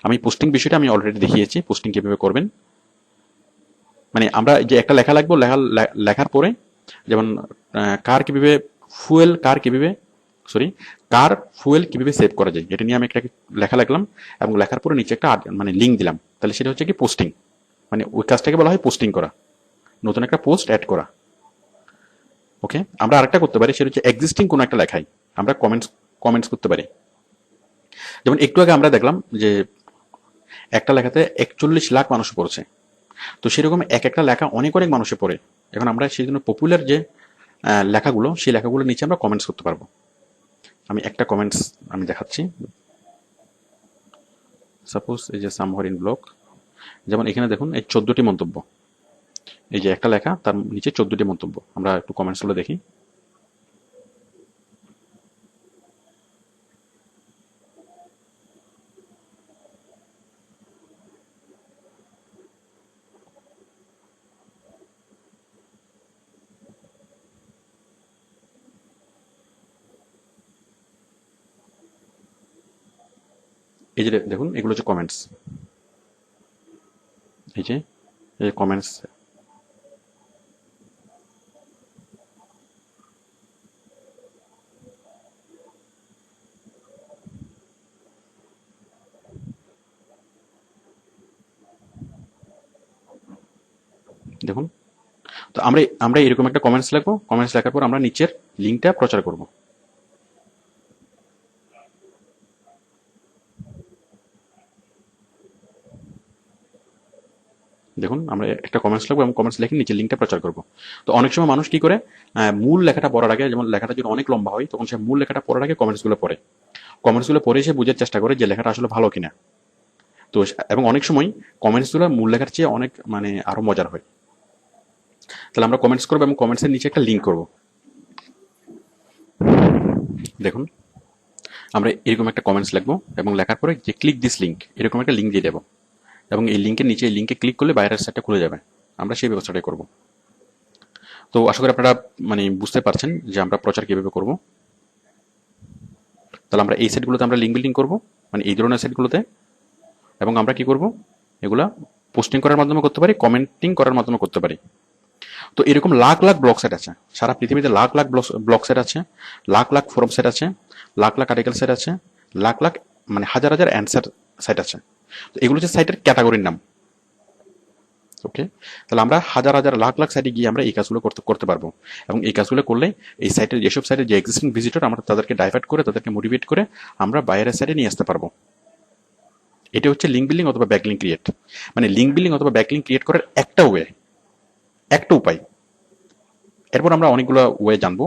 আমি পোস্টিং বিষয়টা আমি অলরেডি দেখিয়েছি, পোস্টিং কিভাবে করবেন। মানে আমরা যে একটা লেখা লিখবো, লেখার পরে যেমন কার কিভাবে ফুয়েল কার কিভাবে সরি কার ফুয়েল কিভাবে সেভ করা যায়, এটা নিয়ে আমি একটা লেখা লিখলাম এবং লেখার পরে নিচে একটা মানে লিঙ্ক দিলাম, তাহলে সেটা হচ্ছে কি পোস্টিং। মানে ওই কাজটাকে বলা হয় পোস্টিং করা, নতুন একটা পোস্ট অ্যাড করা। ওকে, আমরা আরেকটা করতে পারি, সেটা হচ্ছে এক্সিস্টিং কোনো একটা লেখাই আমরা কমেন্টস করতে পারি। যেমন একটু আগে আমরা দেখলাম যে একটা লেখাতে 41 লাখ মানুষ পড়ছে। তো সেরকম এক একটা লেখা অনেক অনেক মানুষে পড়ে। এখন আমরা সেই জন্য পপুলার যে লেখাগুলো, সেই লেখাগুলোর নিচে আমরা কমেন্টস করতে পারবো। আমি একটা কমেন্টস আমি দেখাচ্ছি। সাপোজ এই যে সামহার ইন ব্লগ, যেমন এখানে দেখুন এই 14টি মন্তব্য, এই যে একটা লেখা, তার নিচে 14টি মন্তব্য। আমরা একটু কমেন্টসগুলো দেখি। এই যে দেখুন, এগুলো হচ্ছে কমেন্টস। এই যে কমেন্টস। দেখুন, তো আমরা আমরা এরকম একটা কমেন্টস লিখবো। কমেন্টস লেখার পর আমরা নিচের লিঙ্কটা প্রচার করব। দেখুন, আমরা একটা কমেন্টস লিখবো এবং কমেন্টস লিখে নিচে লিঙ্কটা প্রচার করব। তো অনেক সময় মানুষ কি করে, মূল লেখাটা পড়ার আগে, যেমন লেখাটা যদি অনেক লম্বা হয়, তখন সে মূল লেখাটা পড়ার আগে কমেন্টসগুলো পড়ে। কমেন্টসগুলো পড়ে সে বুঝার চেষ্টা করে যে লেখাটা আসলে ভালো কিনা। তো এবং অনেক সময় কমেন্টসগুলো মূল লেখার চেয়ে অনেক মানে আরো মজার হয়। তাহলে আমরা কমেন্টস করবো এবং কমেন্টসের নিচে একটা লিঙ্ক করব। দেখুন, আমরা এরকম একটা কমেন্টস লিখবো এবং লেখার পরে যে ক্লিক দিস লিঙ্ক, এরকম একটা লিঙ্ক দিয়ে দেবো এবং এই লিঙ্কের নিচে এই লিঙ্কে ক্লিক করলে বাইরের সাইটটা খুলে যাবে। আমরা সেই ব্যবস্থাটাই করব। তো আশা করি আপনারা মানে বুঝতে পারছেন যে আমরা প্রচার কিভাবে করব। তাহলে আমরা এই সাইটগুলোতে আমরা লিঙ্ক বিল্ডিং করব, মানে এই ধরনের সাইটগুলোতে। এবং আমরা কি করব, এগুলা পোস্টিং করার মাধ্যমে করতে পারি, কমেন্টিং করার মাধ্যমে করতে পারি। তো এরকম লাখ লাখ ব্লগ সাইট আছে, সারা পৃথিবীতে লাখ লাখ ব্লগ সাইট আছে, লাখ লাখ ফোরাম সাইট আছে, লাখ লাখ আর্টিকেল সাইট আছে, লাখ লাখ মানে হাজার হাজার অ্যান্সার সাইট আছে। তো এগুলো হচ্ছে সাইটের ক্যাটাগরির নাম। ওকে, তাহলে আমরা হাজার হাজার লাখ লাখ সাইটে গিয়ে আমরা এই কাজগুলো করতে পারবো। এবং এই কাজগুলো করলে এই সাইটের যেসব সাইটের যে এক্সিস্টিং ভিজিটর, আমরা তাদেরকে ডাইভার্ট করে, তাদেরকে মোটিভেট করে আমরা বাইরের সাইটে নিয়ে আসতে পারবো। এটা হচ্ছে লিঙ্ক বিল্ডিং অথবা ব্যাকলিঙ্ক ক্রিয়েট। মানে লিঙ্ক বিল্ডিং অথবা ব্যাকলিঙ্ক ক্রিয়েট করার একটা ওয়ে, একটা উপায়। এরপর আমরা অনেকগুলো ওয়ে জানবো।